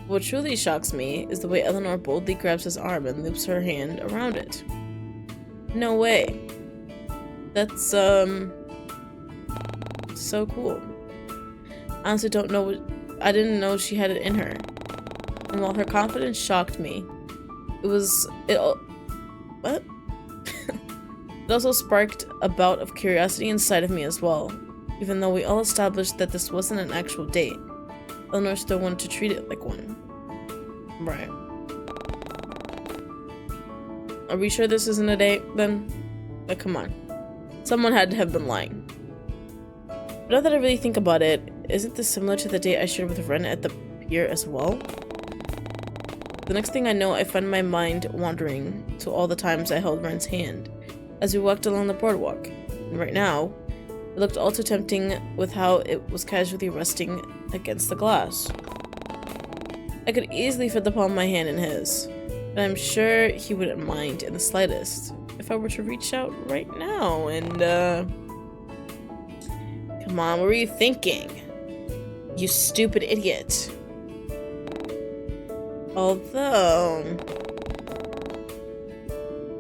What truly shocks me is the way Eleanor boldly grabs his arm and loops her hand around it. No way. That's, so cool. I honestly I didn't know she had it in her. And while her confidence shocked me, it also sparked a bout of curiosity inside of me as well. Even though we all established that this wasn't an actual date, Eleanor still wanted to treat it like one. Right. Are we sure this isn't a date, then? Like, come on. Someone had to have been lying. But now that I really think about it, isn't this similar to the date I shared with Ren at the pier as well? The next thing I know, I find my mind wandering to all the times I held Ren's hand as we walked along the boardwalk. And right now, it looked all too tempting with how it was casually resting against the glass. I could easily fit the palm of my hand in his, and I'm sure he wouldn't mind in the slightest if I were to reach out right now and, Come on, what were you thinking? You stupid idiot. Although...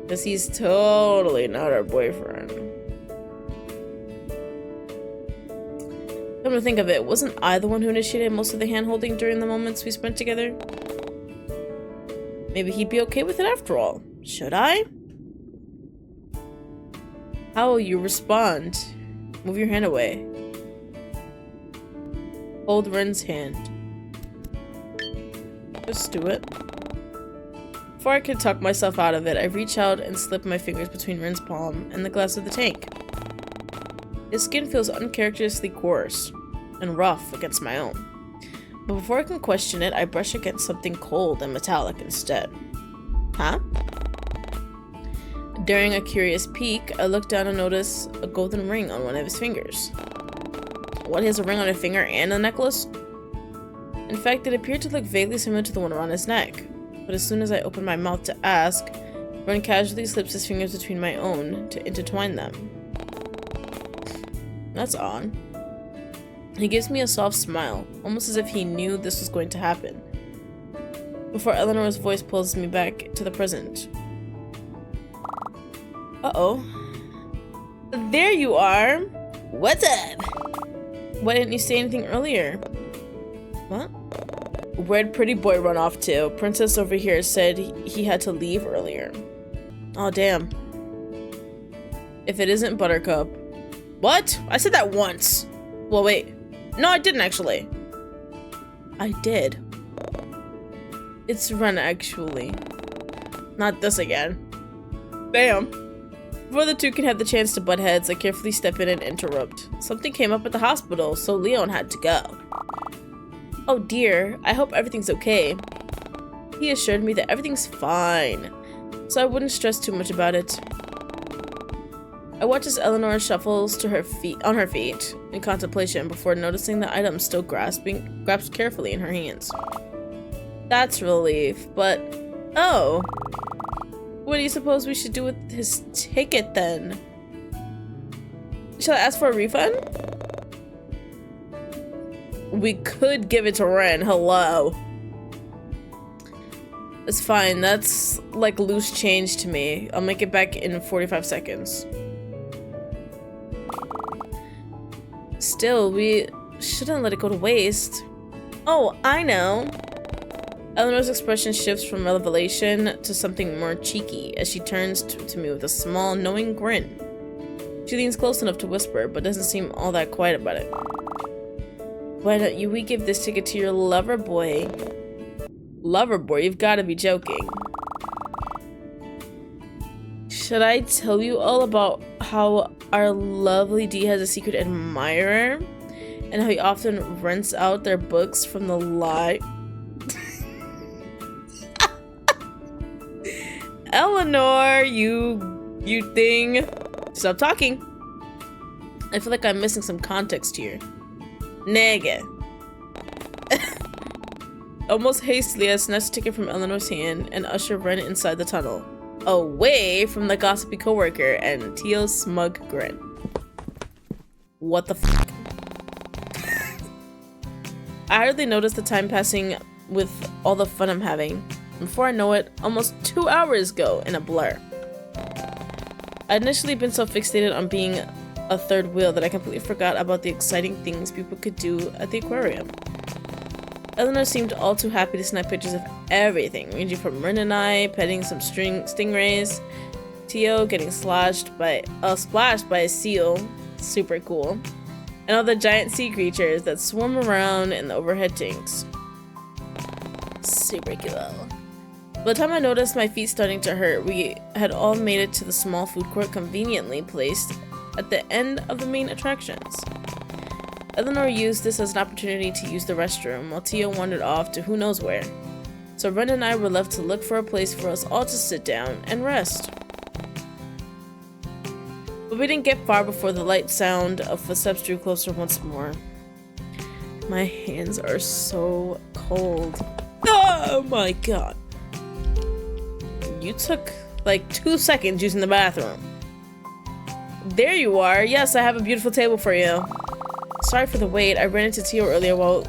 Because he's totally not our boyfriend. Come to think of it, wasn't I the one who initiated most of the hand-holding during the moments we spent together? Maybe he'd be okay with it after all. Should I? How will you respond? Move your hand away. Hold Ren's hand. Just do it. Before I could talk myself out of it, I reach out and slip my fingers between Ren's palm and the glass of the tank. His skin feels uncharacteristically coarse and rough against my own. But before I can question it, I brush against something cold and metallic instead. Huh? During a curious peek, I look down and notice a golden ring on one of his fingers. What, he has a ring on a finger and a necklace? In fact, it appeared to look vaguely similar to the one around his neck. But as soon as I open my mouth to ask, Ren casually slips his fingers between my own to intertwine them. That's odd. He gives me a soft smile, almost as if he knew this was going to happen, before Eleanor's voice pulls me back to the present. Uh-oh. There you are! What's up? Why didn't you say anything earlier? What? Where'd pretty boy run off to? Princess over here said he had to leave earlier. Oh, damn. If it isn't Buttercup. What? I said that once. Well, wait. No, I didn't actually. I did. It's Ren, actually. Not this again. Damn. Before the two can have the chance to butt heads, I carefully step in and interrupt. Something came up at the hospital, so Leon had to go. Oh dear, I hope everything's okay. He assured me that everything's fine, so I wouldn't stress too much about it. I watch as Eleanor shuffles to her feet in contemplation before noticing the item still grasped carefully in her hands. That's relief, but oh. What do you suppose we should do with his ticket then? Shall I ask for a refund? We could give it to Ren. Hello. It's fine. That's like loose change to me. I'll make it back in 45 seconds. still, we shouldn't let it go to waste. Oh, I know. Eleanor's expression shifts from revelation to something more cheeky as she turns to me with a small, knowing grin. She leans close enough to whisper, but doesn't seem all that quiet about it. Why don't we give this ticket to your lover boy? Lover boy? You've got to be joking. Should I tell you all about how our lovely D has a secret admirer? And how he often rents out their books from the Eleanor, you thing. Stop talking. I feel like I'm missing some context here. Nigga. Almost hastily, I snatched a ticket from Eleanor's hand and ushered Ren inside the tunnel, away from the gossipy coworker and Teal's smug grin. What the f***? I hardly noticed the time passing with all the fun I'm having. Before I know it, almost 2 hours go in a blur. I'd initially been so fixated on being a third wheel that I completely forgot about the exciting things people could do at the aquarium. Eleanor seemed all too happy to snap pictures of everything, ranging from Ren and I petting some stingrays, Tio getting splashed by a seal, super cool, and all the giant sea creatures that swarm around in the overhead tanks. Super cool. By the time I noticed my feet starting to hurt, we had all made it to the small food court conveniently placed at the end of the main attractions. Eleanor used this as an opportunity to use the restroom, while Tio wandered off to who knows where. So Ren and I were left to look for a place for us all to sit down and rest. But we didn't get far before the light sound of footsteps drew closer once more. My hands are so cold. Oh my god. You took like 2 seconds using the bathroom. There you are. Yes, I have a beautiful table for you. Sorry for the wait. I ran into Tio earlier while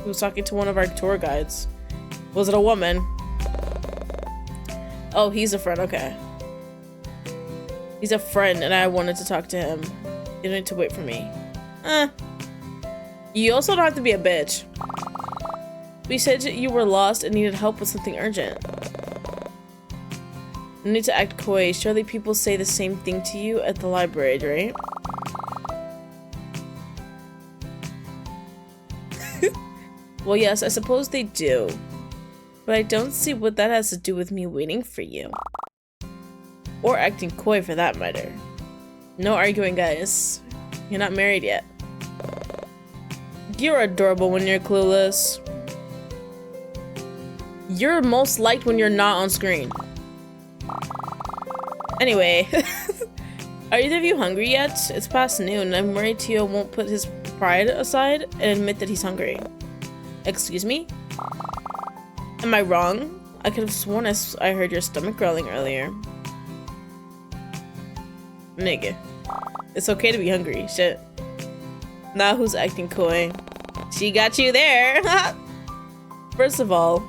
he was talking to one of our tour guides. Was it a woman? Oh, he's a friend. Okay. He's a friend and I wanted to talk to him. You don't need to wait for me. You also don't have to be a bitch. We said you were lost and needed help with something urgent. No need to act coy. Surely people say the same thing to you at the library, right? Well, yes, I suppose they do. But I don't see what that has to do with me waiting for you. Or acting coy for that matter. No arguing, guys. You're not married yet. You're adorable when you're clueless. You're most liked when you're not on screen. Anyway, are either of you hungry yet? It's past noon. I'm worried Tio won't put his pride aside and admit that he's hungry. Excuse me? Am I wrong? I could have sworn I heard your stomach growling earlier. Nigga. It's okay to be hungry. Shit. Now who's acting coy? She got you there! First of all,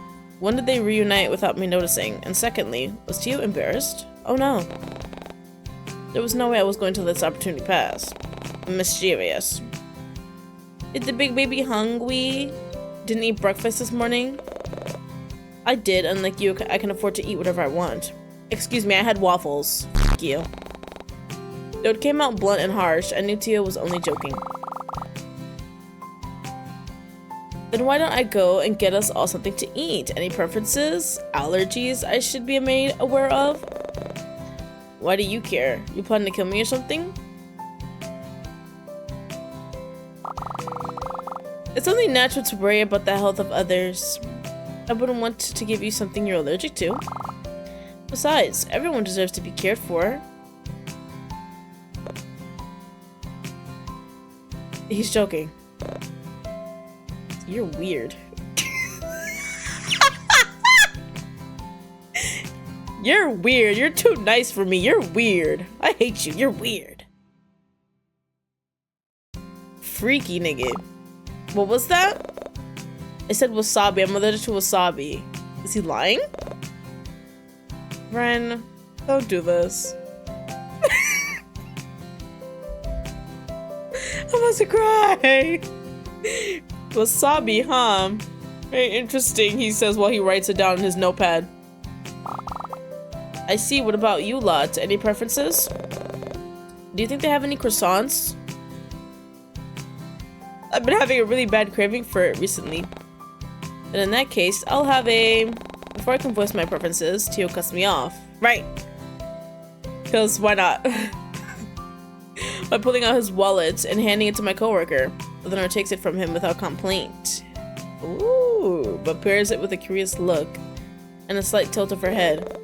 when did they reunite without me noticing? And secondly, was Tio embarrassed? Oh no. There was no way I was going to let this opportunity pass. Mysterious. Is the big baby hungry? Didn't eat breakfast this morning? I did, unlike you, I can afford to eat whatever I want. Excuse me, I had waffles. F you. Though it came out blunt and harsh, I knew Tio was only joking. Then why don't I go and get us all something to eat? Any preferences? Allergies I should be made aware of? Why do you care? You planning to kill me or something? It's only natural to worry about the health of others. I wouldn't want to give you something you're allergic to. Besides, everyone deserves to be cared for. He's joking. You're weird. You're weird. You're too nice for me. You're weird. I hate you. You're weird. Freaky nigga. What was that? I said wasabi. I'm allergic to wasabi. Is he lying? Ren, don't do this. I'm wants to cry. Wasabi, huh? Very interesting, he says while he writes it down in his notepad. I see. What about you lot? Any preferences? Do you think they have any croissants? I've been having a really bad craving for it recently. And in that case, I'll have a... Before I can voice my preferences, Tio cuts me off. Right. Because why not? By pulling out his wallet and handing it to my coworker. Eleanor takes it from him without complaint. Ooh, but pairs it with a curious look and a slight tilt of her head.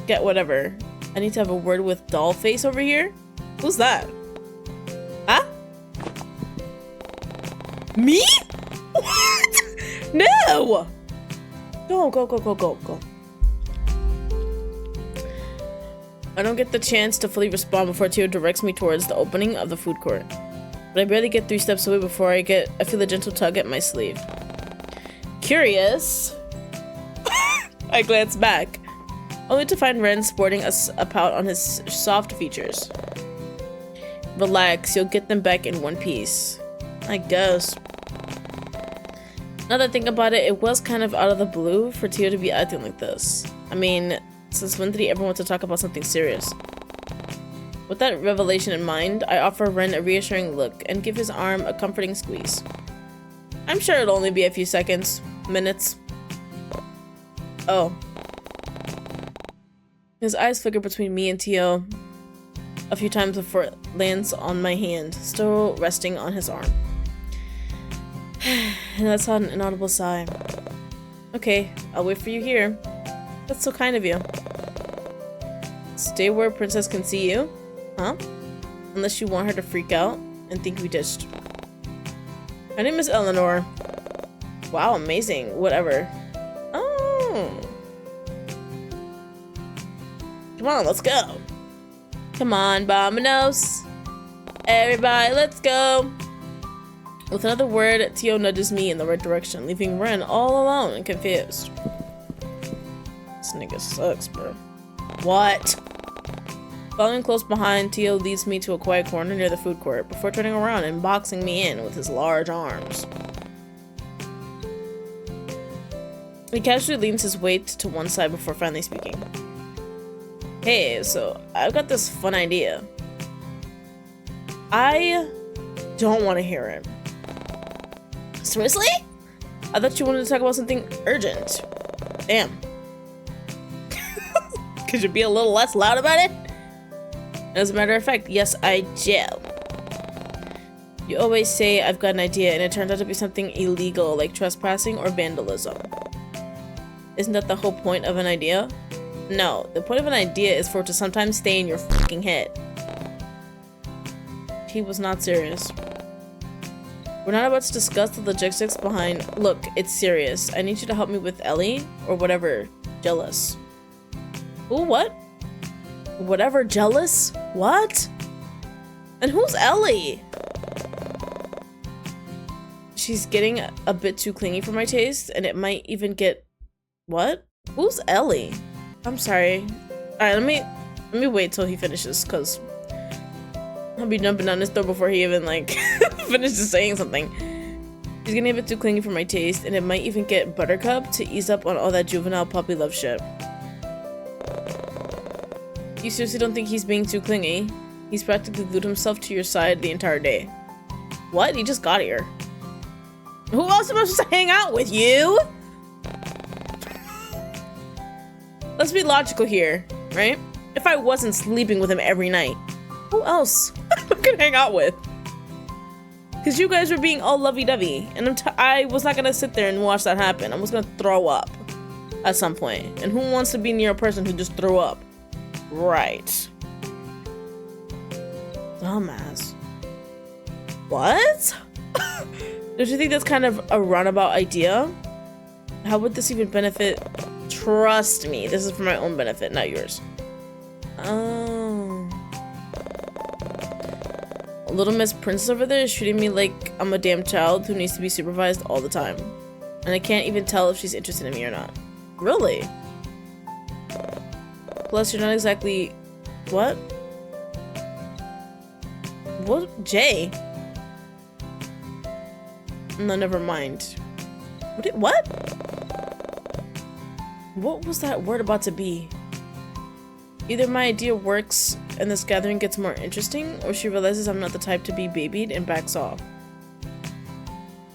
Get whatever. I need to have a word with Dollface over here? Who's that? Huh? Me? What? No! Go. I don't get the chance to fully respond before Tio directs me towards the opening of the food court. But I barely get 3 steps away before I feel a gentle tug at my sleeve. Curious. I glance back, only to find Ren sporting a pout on his soft features. Relax, you'll get them back in one piece. I guess. Now that I think about it, it was kind of out of the blue for Tio to be acting like this. I mean, since when did he ever want to talk about something serious? With that revelation in mind, I offer Ren a reassuring look and give his arm a comforting squeeze. I'm sure it'll only be a few seconds, minutes. Oh. His eyes flicker between me and Tio a few times before it lands on my hand, still resting on his arm. And that's an inaudible sigh. Okay, I'll wait for you here. That's so kind of you. Stay where Princess can see you? Huh? Unless you want her to freak out and think we ditched. My name is Eleanor. Wow, amazing. Whatever. Oh. Come on, let's go. Come on, Vamonos. Everybody, let's go. With another word, Tio nudges me in the right direction, leaving Ren all alone and confused. This nigga sucks, bro. What? Following close behind, Tio leads me to a quiet corner near the food court before turning around and boxing me in with his large arms. He casually leans his weight to one side before finally speaking. Hey, so I've got this fun idea. I don't want to hear it. Seriously? I thought you wanted to talk about something urgent. Damn. Could you be a little less loud about it? As a matter of fact, yes, I do. You always say I've got an idea and it turns out to be something illegal like trespassing or vandalism. Isn't that the whole point of an idea? No, the point of an idea is for it to sometimes stay in your fucking head. He was not serious. We're not about to discuss the logistics behind... Look, it's serious. I need you to help me with Ellie or whatever. Jealous. Ooh, what? Whatever jealous? What? And who's Ellie? She's getting a bit too clingy for my taste, and it might even get... What? Who's Ellie? I'm sorry. Alright, let me wait till he finishes, because I'll be jumping on his door before he even, like, finishes saying something. She's getting a bit too clingy for my taste, and it might even get Buttercup to ease up on all that juvenile puppy love shit. You seriously don't think he's being too clingy? He's practically glued himself to your side the entire day. What? He just got here. Who else am I supposed to hang out with? You? Let's be logical here, right? If I wasn't sleeping with him every night, who else I could hang out with? Because you guys were being all lovey-dovey, and I was not gonna sit there and watch that happen. I was gonna throw up at some point. And who wants to be near a person who just threw up? Right. Dumbass. What? Don't you think that's kind of a runabout idea? How would this even benefit? Trust me, this is for my own benefit, not yours. Oh. Little Miss Princess over there is treating me like I'm a damn child who needs to be supervised all the time. And I can't even tell if she's interested in me or not. Really? Plus, you're not exactly... What? What? Jay? No, never mind. What? What was that word about to be? Either my idea works and this gathering gets more interesting, or she realizes I'm not the type to be babied and backs off.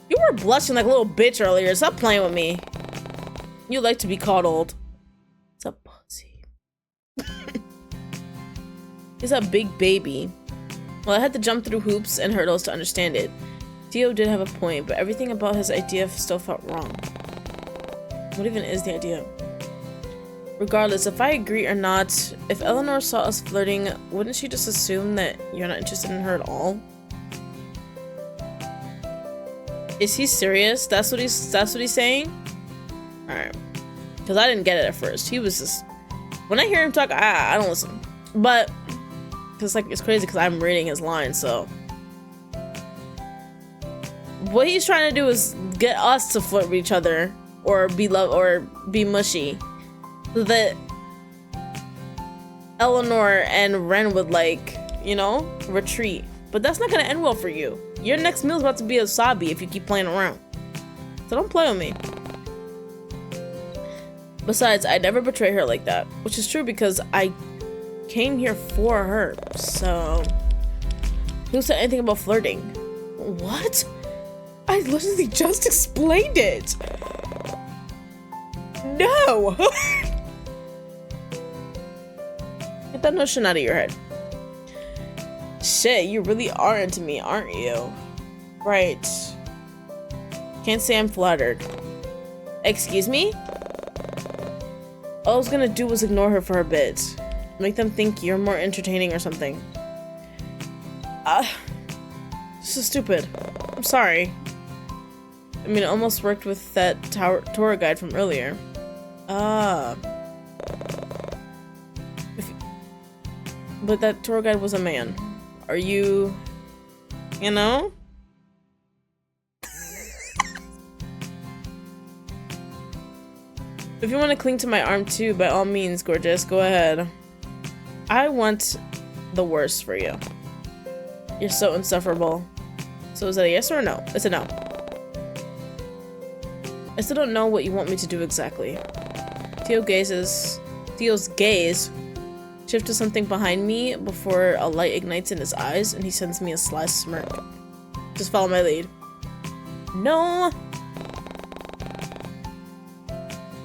You were blushing like a little bitch earlier. Stop playing with me. You like to be coddled. It's a pussy. He's a big baby. Well, I had to jump through hoops and hurdles to understand it. Theo did have a point, but everything about his idea still felt wrong. What even is the idea? Regardless, if I agree or not, if Eleanor saw us flirting, wouldn't she just assume that you're not interested in her at all? Is he serious? That's what he's saying? Alright. Because I didn't get it at first. He was just... When I hear him talk, I don't listen. But... Because like, it's crazy because I'm reading his lines, so... What he's trying to do is get us to flirt with each other. Or be mushy. So that... Eleanor and Ren would like, you know, retreat. But that's not gonna end well for you. Your next meal is about to be a wasabi if you keep playing around. So don't play with me. Besides, I'd never betray her like that. Which is true because I came here for her. So... Who said anything about flirting? What? I literally just explained it. No! Get that notion out of your head. Shit, you really are into me, aren't you? Right. Can't say I'm flattered. Excuse me? All I was gonna do was ignore her for a bit. Make them think you're more entertaining or something. This is stupid. I'm sorry. I mean, it almost worked with that tour guide from earlier. But that tour guide was a man. Are you... You know? If you want to cling to my arm too, by all means, gorgeous, go ahead. I want the worst for you. You're so insufferable. So is that a yes or a no? It's a no. I still don't know what you want me to do exactly. Theo's gaze shifts to something behind me before a light ignites in his eyes and he sends me a sly smirk. Just follow my lead. No!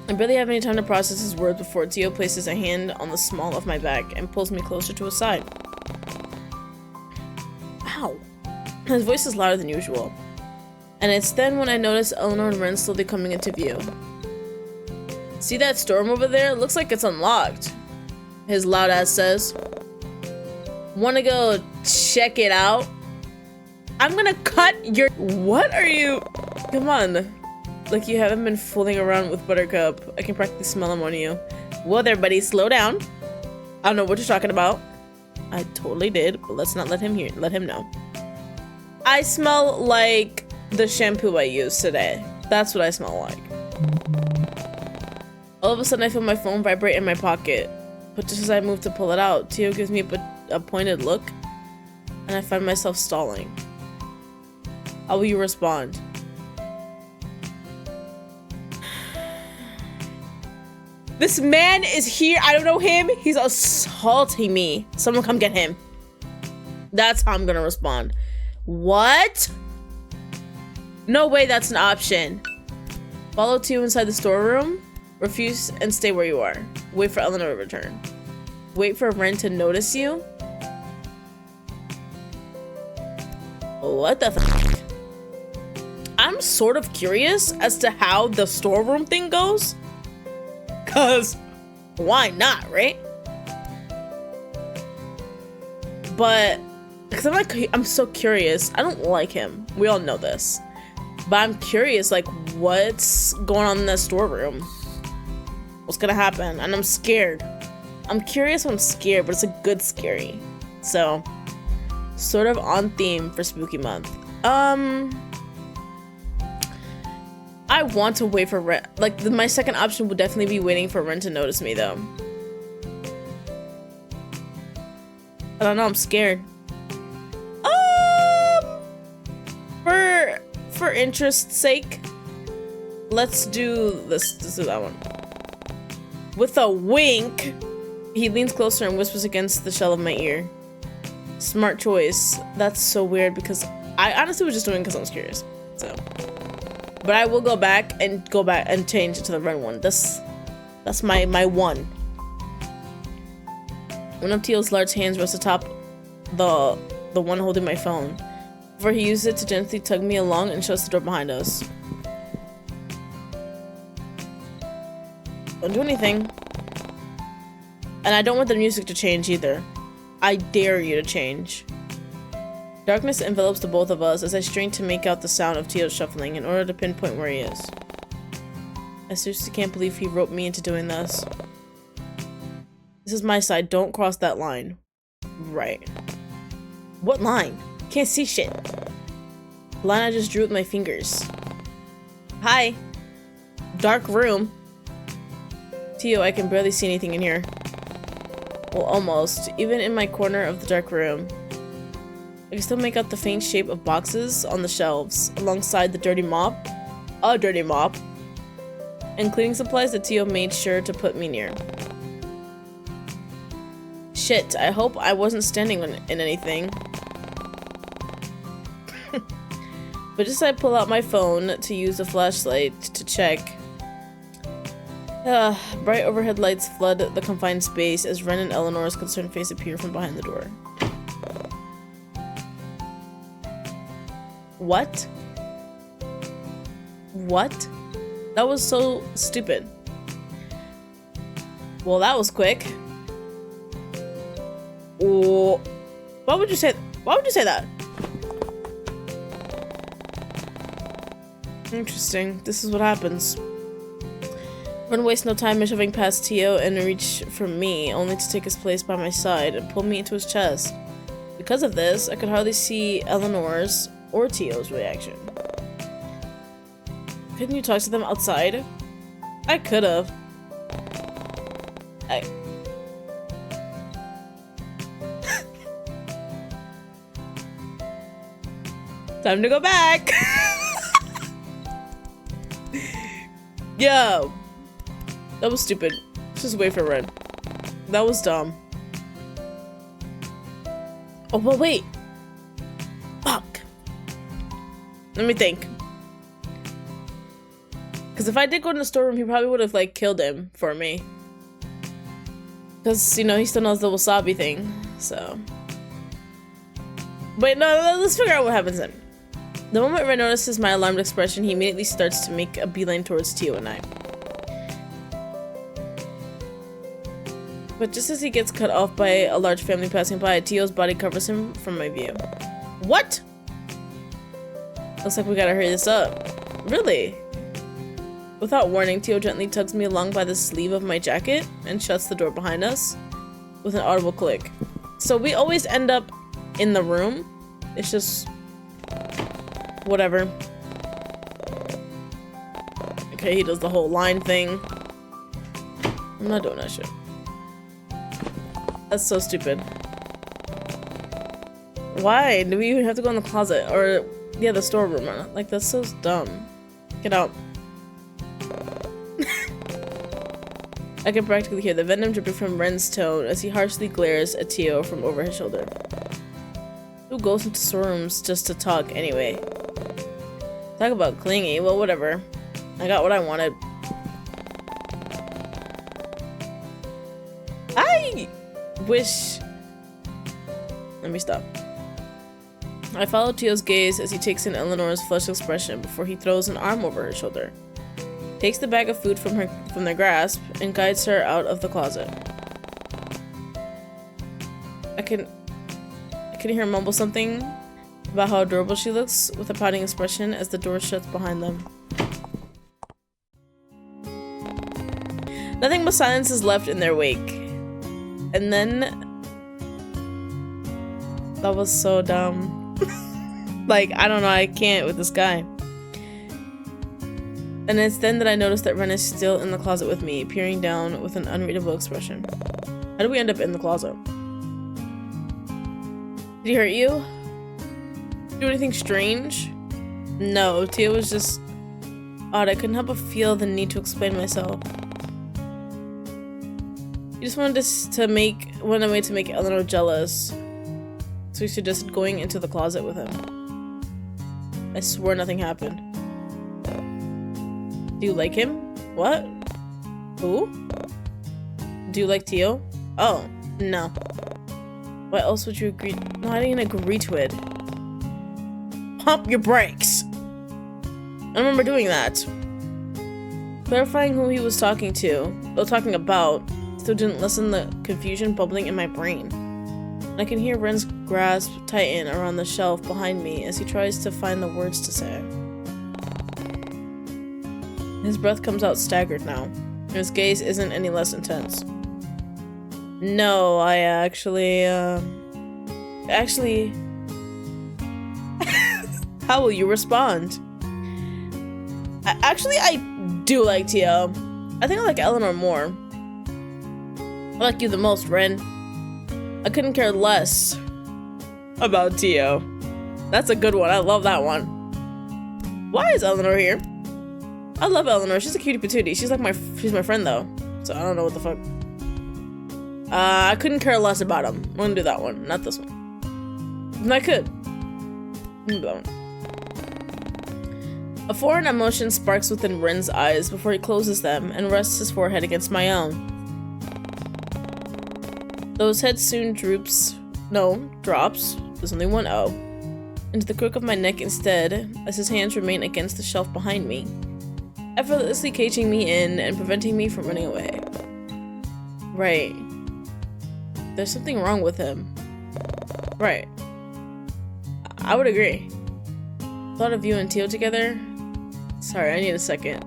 I barely have any time to process his words before Theo places a hand on the small of my back and pulls me closer to his side. Ow. His voice is louder than usual. And it's then when I notice Eleanor and Ren slowly coming into view. See that storm over there? It looks like it's unlocked. His loud ass says. Wanna go check it out? I'm gonna cut your- What are you- Come on. Like you haven't been fooling around with Buttercup. I can practically smell him on you. Whoa there, buddy, slow down. I don't know what you're talking about. I totally did, but let's not let him know. I smell like the shampoo I used today. That's what I smell like. All of a sudden I feel my phone vibrate in my pocket. But just as I move to pull it out, Theo gives me a pointed look, and I find myself stalling. How will you respond? This man is here. I don't know him. He's assaulting me. Someone come get him. That's how I'm gonna respond. What? No way that's an option. Follow Theo inside the storeroom. Refuse and stay where you are. Wait for Eleanor to return. Wait for Ren to notice you. What the f? I'm sort of curious as to how the storeroom thing goes. Cause why not, right? But because I'm so curious. I don't like him. We all know this. But I'm curious, like, what's going on in that storeroom? What's gonna happen? And I'm scared. I'm curious, I'm scared, but it's a good scary. So, sort of on theme for Spooky Month. I want to wait for Ren. Like, my second option would definitely be waiting for Ren to notice me, though. I don't know, I'm scared. For interest's sake, let's do this. Let's do that one. With a wink, he leans closer and whispers against the shell of my ear. Smart choice. That's so weird because I honestly was just doing it because I was curious. So, but I will go back and change it to the red one. That's my one. One of Teal's large hands rests atop the one holding my phone. Before he uses it to gently tug me along and shuts the door behind us. Don't do anything. And I don't want the music to change either. I dare you to change. Darkness envelops the both of us as I strain to make out the sound of Teal's shuffling in order to pinpoint where he is. I seriously can't believe he roped me into doing this. This is my side. Don't cross that line. Right. What line? Can't see shit. The line I just drew with my fingers. Hi. Dark room. Tio, I can barely see anything in here. Well, almost. Even in my corner of the dark room. I can still make out the faint shape of boxes on the shelves, alongside the dirty mop. A dirty mop. And cleaning supplies that Tio made sure to put me near. Shit, I hope I wasn't standing in anything. But just as I pull out my phone to use the flashlight to check. Bright overhead lights flood the confined space as Ren and Eleanor's concerned face appear from behind the door. What? What? That was so stupid. Well, that was quick. Oh, why would you say that? Interesting. This is what happens. Ren wastes no time in shoving past Tio and reach for me, only to take his place by my side and pull me into his chest. Because of this, I could hardly see Eleanor's or Tio's reaction. Couldn't you talk to them outside? I could've. Time to go back! Yo! That was stupid. Let's just wait for Ren. That was dumb. Oh, but wait! Fuck! Let me think. Because if I did go in the storeroom, he probably would have, like, killed him for me. Because, you know, he still knows the wasabi thing, so. Wait, no, let's figure out what happens then. The moment Ren notices my alarmed expression, he immediately starts to make a beeline towards Tio and I. But just as he gets cut off by a large family passing by, Tio's body covers him from my view. What? Looks like we gotta hurry this up. Really? Without warning, Tio gently tugs me along by the sleeve of my jacket and shuts the door behind us with an audible click. So we always end up in the room. It's just whatever. Okay, he does the whole line thing. I'm not doing that shit. That's so stupid. Why do we even have to go in the closet? Or, yeah, the storeroom. Like, that's so dumb. Get out. I can practically hear the venom dripping from Ren's tone as he harshly glares at Tio from over his shoulder. Who goes into storerooms just to talk anyway? Talk about clingy. Well, whatever. I got what I wanted. I wish... Let me stop. I follow Tio's gaze as he takes in Eleanor's flushed expression before he throws an arm over her shoulder, takes the bag of food from their grasp, and guides her out of the closet. I can hear her mumble something about how adorable she looks with a pouting expression as the door shuts behind them. Nothing but silence is left in their wake. And then... That was so dumb. Like, I don't know, I can't with this guy. And it's then that I notice that Ren is still in the closet with me, peering down with an unreadable expression. How did we end up in the closet? Did he hurt you? Do anything strange? No, Tia was just odd. I couldn't help but feel the need to explain myself. He just wanted to make a way to make Eleanor jealous, so he suggested going into the closet with him. I swear nothing happened. Do you like him? What? Who? Do you like Tio? Oh, no. Why else would you agree? No, I didn't agree to it. Pump your brakes! I remember doing that. Clarifying who he was talking about, still didn't lessen the confusion bubbling in my brain. I can hear Ren's grasp tighten around the shelf behind me as he tries to find the words to say. His breath comes out staggered now, and his gaze isn't any less intense. No, I actually, how will you respond? I do like Tio. I think I like Eleanor more. I like you the most, Ren. I couldn't care less about Tio. That's a good one. I love that one. Why is Eleanor here? I love Eleanor. She's a cutie patootie. She's my friend though. So I don't know what the fuck. I couldn't care less about him. I'm gonna do that one, not this one. And I could. I'm gonna do that one. A foreign emotion sparks within Ren's eyes before he closes them and rests his forehead against my own. Though his head soon drops, there's only one O, into the crook of my neck instead, as his hands remain against the shelf behind me, effortlessly caging me in and preventing me from running away. Right. There's something wrong with him. Right. I would agree. Thought of you and Tio together? Sorry, I need a second.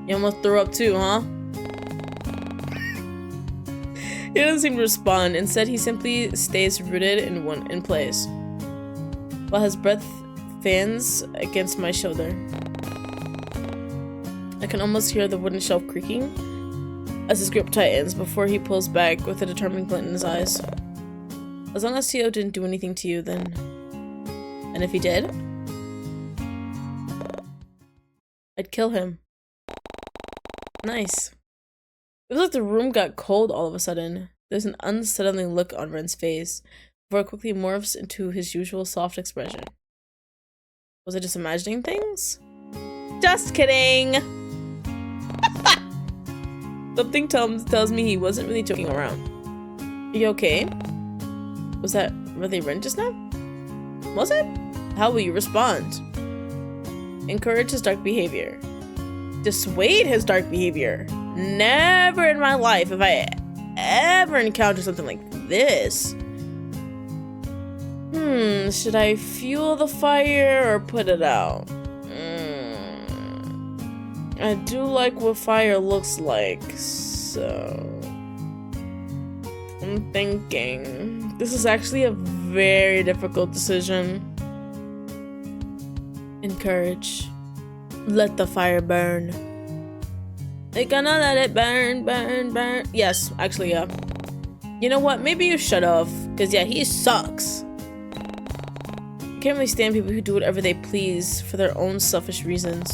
You almost threw up too, huh? He doesn't seem to respond. Instead, he simply stays rooted in place, while his breath fans against my shoulder. I can almost hear the wooden shelf creaking as his grip tightens before he pulls back with a determined glint in his eyes. As long as Tio didn't do anything to you, then... And if he did? I'd kill him. Nice. It was like the room got cold all of a sudden. There's an unsettling look on Ren's face before it quickly morphs into his usual soft expression. Was I just imagining things? Just kidding! Something tells me he wasn't really joking around. Are you okay? Was that really Ren just now? Was it? How will you respond? Encourage his dark behavior. Dissuade his dark behavior. Never in my life have I ever encountered something like this. Should I fuel the fire or put it out? I do like what fire looks like, so... I'm thinking... This is actually a very difficult decision. Encourage. Let the fire burn. They're gonna let it burn, burn, burn. Yes, actually, yeah. You know what? Maybe you shut off. Because, yeah, he sucks. I can't really stand people who do whatever they please for their own selfish reasons.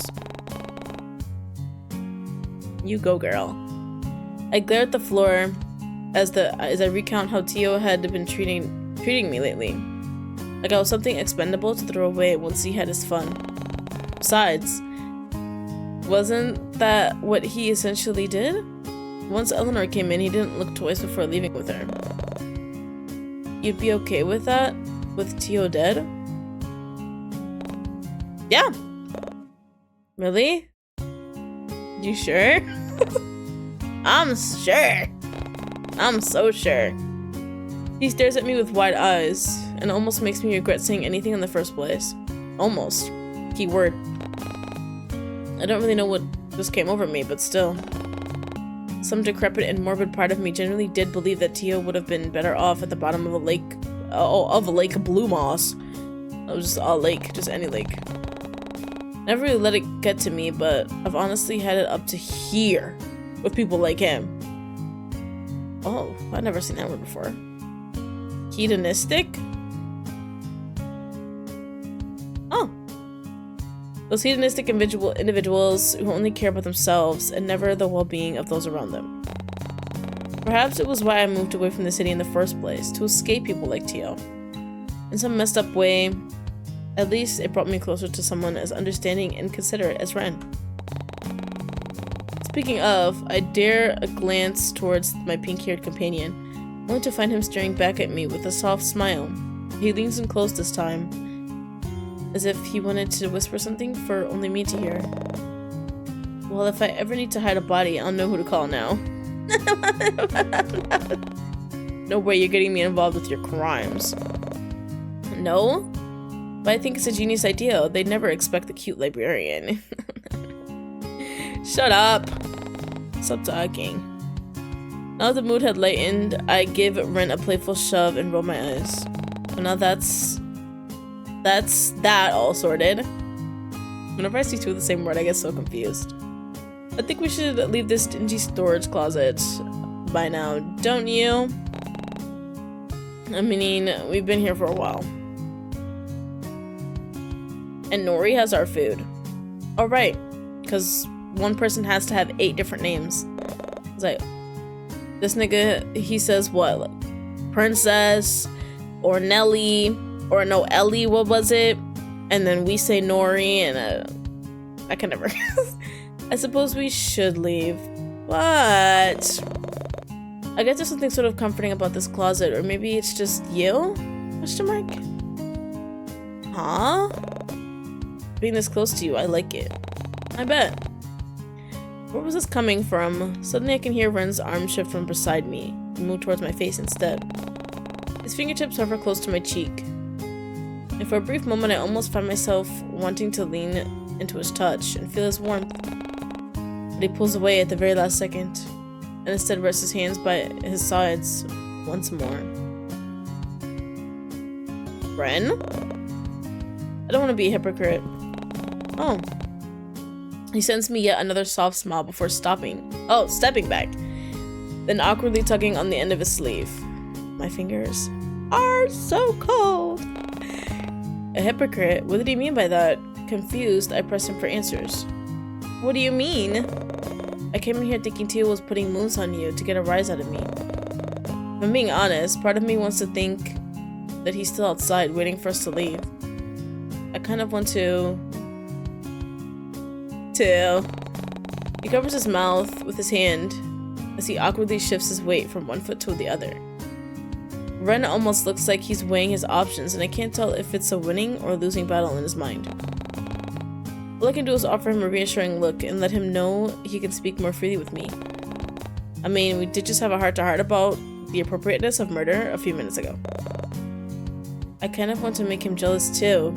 You go, girl. I glare at the floor as I recount how Tio had been treating me lately. Like I was something expendable to throw away once he had his fun. Besides, wasn't that what he essentially did? Once Eleanor came in, he didn't look twice before leaving with her. You'd be okay with that? With Tio dead? Yeah. Really? You sure? I'm sure. I'm so sure. He stares at me with wide eyes and almost makes me regret saying anything in the first place. Almost. Key word. I don't really know what just came over me, but still. Some decrepit and morbid part of me genuinely did believe that Tio would have been better off at the bottom of a lake, Lake Blue Moss. It was just a lake, just any lake. Never really let it get to me, but I've honestly had it up to here with people like him. Oh, I've never seen that word before. Hedonistic? Oh. Those hedonistic individuals who only care about themselves and never the well-being of those around them. Perhaps it was why I moved away from the city in the first place, to escape people like Tio. In some messed up way, at least it brought me closer to someone as understanding and considerate as Ren. Speaking of, I dare a glance towards my pink-haired companion, only to find him staring back at me with a soft smile. He leans in close this time, as if he wanted to whisper something for only me to hear. Well, if I ever need to hide a body, I'll know who to call now. No way you're getting me involved with your crimes. No? But I think it's a genius idea. They'd never expect the cute librarian. Shut up! Stop talking. Now that the mood had lightened, I give Ren a playful shove and roll my eyes. But now that's that all sorted. Whenever I see two of the same word, I get so confused. I think we should leave this dingy storage closet by now, don't you? I mean, we've been here for a while. And Nori has our food. Alright, because one person has to have 8 different names. It's like, this nigga, he says what? Like, Princess, or Nelly, or no, Ellie, what was it? And then we say Nori, and I can never. I suppose we should leave, but I guess there's something sort of comforting about this closet, or maybe it's just you? Question mark? Huh? Being this close to you, I like it. I bet. Where was this coming from? Suddenly I can hear Ren's arm shift from beside me and move towards my face instead. His fingertips hover close to my cheek. And for a brief moment I almost find myself wanting to lean into his touch and feel his warmth. But he pulls away at the very last second, and instead rests his hands by his sides once more. Ren? I don't want to be a hypocrite. Oh. He sends me yet another soft smile before stepping back, then awkwardly tugging on the end of his sleeve. My fingers are so cold. A hypocrite? What did he mean by that? Confused, I press him for answers. What do you mean? I came in here thinking Tio was putting moves on you to get a rise out of me. If I'm being honest, part of me wants to think that he's still outside waiting for us to leave. I kind of want to... He covers his mouth with his hand as he awkwardly shifts his weight from one foot to the other. Ren almost looks like he's weighing his options, and I can't tell if it's a winning or losing battle in his mind. All I can do is offer him a reassuring look and let him know he can speak more freely with me. I mean, we did just have a heart-to-heart about the appropriateness of murder a few minutes ago. I kind of want to make him jealous too.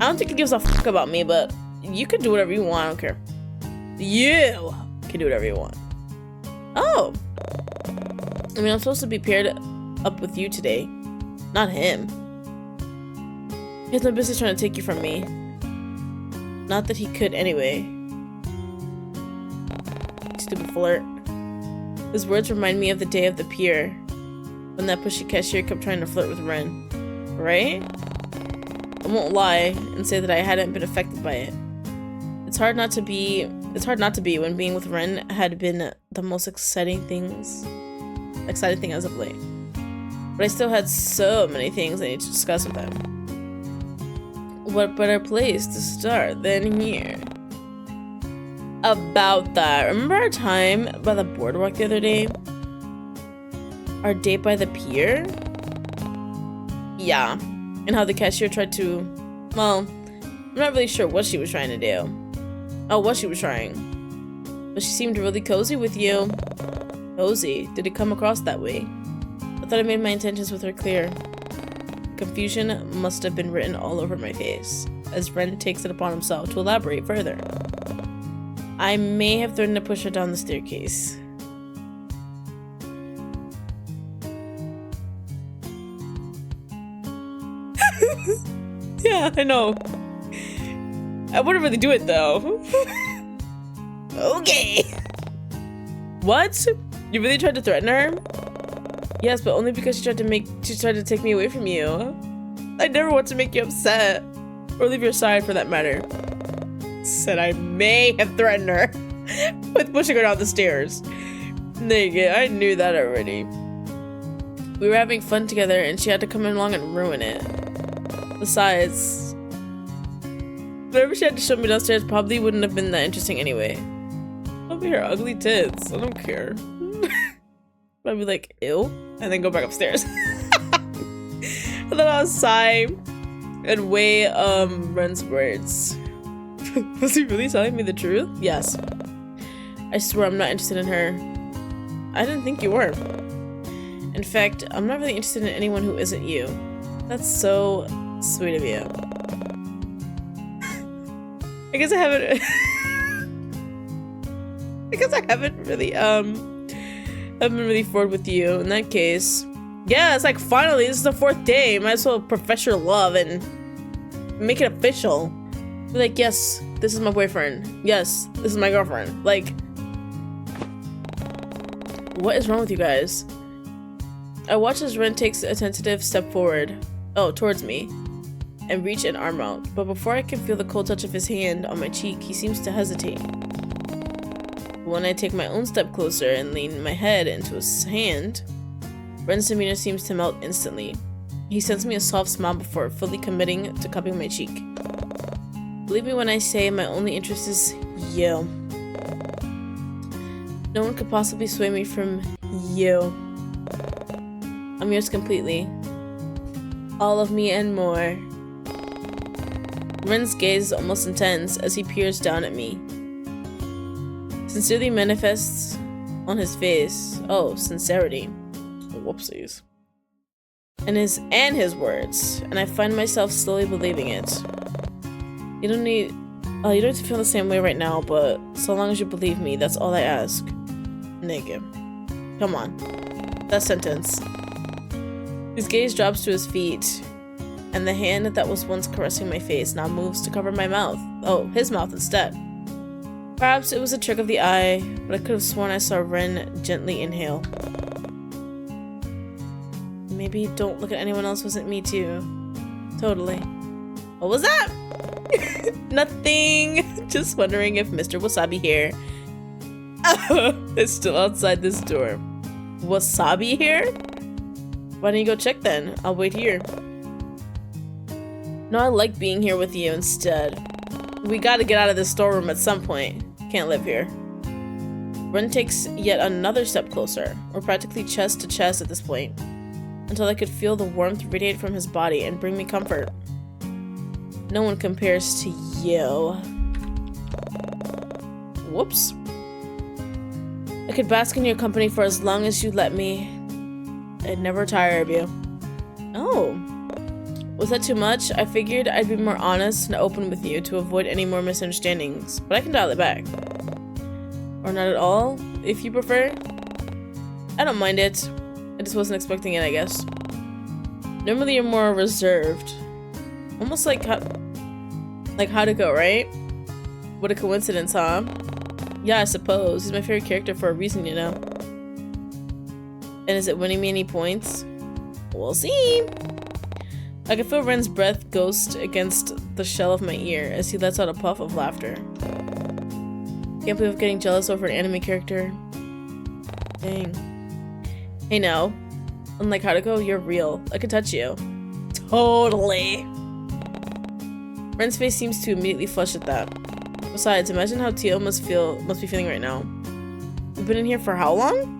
I don't think he gives a fuck about me, but you can do whatever you want, I don't care. You can do whatever you want. Oh! I mean, I'm supposed to be paired up with you today, not him. He has no business trying to take you from me. Not that he could anyway. Stupid flirt. His words remind me of the day of the pier, when that pushy cashier kept trying to flirt with Ren. Right? I won't lie and say that I hadn't been affected by it. It's hard not to be when being with Ren had been the most exciting thing as of late. But I still had so many things I need to discuss with him. What better place to start than here? About that, remember our time by the boardwalk the other day? Our date by the pier? Yeah, and how the cashier tried to, well, I'm not really sure what she was trying to do. Oh, what she was trying. But she seemed really cozy with you. Cozy? Did it come across that way? I thought I made my intentions with her clear. Confusion must have been written all over my face, as Ren takes it upon himself to elaborate further. I may have threatened to push her down the staircase. Yeah, I know. I wouldn't really do it though. Okay. What? You really tried to threaten her? Yes, but only because she tried to take me away from you. I never want to make you upset. Or leave your side for that matter. said I may have threatened her with pushing her down the stairs. Nigga, I knew that already. We were having fun together and she had to come along and ruin it. Besides, whatever she had to show me downstairs probably wouldn't have been that interesting anyway. Probably her ugly tits. I don't care. I'd be like, ew, and then go back upstairs. And then I'll sigh and weigh Ren's words. Was he really telling me the truth? Yes. I swear I'm not interested in her. I didn't think you were. In fact, I'm not really interested in anyone who isn't you. That's so sweet of you. I guess I haven't really I've been really forward with you in that case. Yeah, it's like finally this is the 4th day. Might as well profess your love and make it official. Be like, yes, this is my boyfriend. Yes, this is my girlfriend. Like, what is wrong with you guys? I watch as Ren takes a tentative step forward, towards me, and reach an arm out. But before I can feel the cold touch of his hand on my cheek, he seems to hesitate. When I take my own step closer and lean my head into his hand, Ren's demeanor seems to melt instantly. He sends me a soft smile before fully committing to cupping my cheek. Believe me when I say my only interest is you. No one could possibly sway me from you. I'm yours completely. All of me and more. Ren's gaze is almost intense as he peers down at me. Sincerely manifests on his face. Oh, sincerity. Whoopsies. And his words. And I find myself slowly believing it. You don't have to feel the same way right now, but so long as you believe me, that's all I ask. Nigga. Come on. That sentence. His gaze drops to his feet, and the hand that was once caressing my face now moves to cover my mouth. Oh, his mouth instead. Perhaps it was a trick of the eye, but I could have sworn I saw Ren gently inhale. Maybe don't look at anyone else wasn't me too. Totally. What was that? Nothing. Just wondering if Mr. Wasabi here is still outside this door. Wasabi here? Why don't you go check then? I'll wait here. No, I like being here with you instead. We gotta get out of this storeroom at some point. Can't live here. Ren takes yet another step closer. We're practically chest to chest at this point, until I could feel the warmth radiate from his body and bring me comfort. No one compares to you. Whoops. I could bask in your company for as long as you let me. I'd never tire of you. Oh. Was that too much? I figured I'd be more honest and open with you to avoid any more misunderstandings, but I can dial it back. Or not at all, if you prefer. I don't mind it. I just wasn't expecting it, I guess. Normally you're more reserved. Almost like Haruko, right? What a coincidence, huh? Yeah, I suppose. He's my favorite character for a reason, you know. And is it winning me any points? We'll see. I can feel Ren's breath ghost against the shell of my ear as he lets out a puff of laughter. Can't believe I'm getting jealous over an anime character. Dang. Hey now. Unlike Haruko, you're real. I can touch you. Totally. Ren's face seems to immediately flush at that. Besides, imagine how Tio must be feeling right now. We've been in here for how long?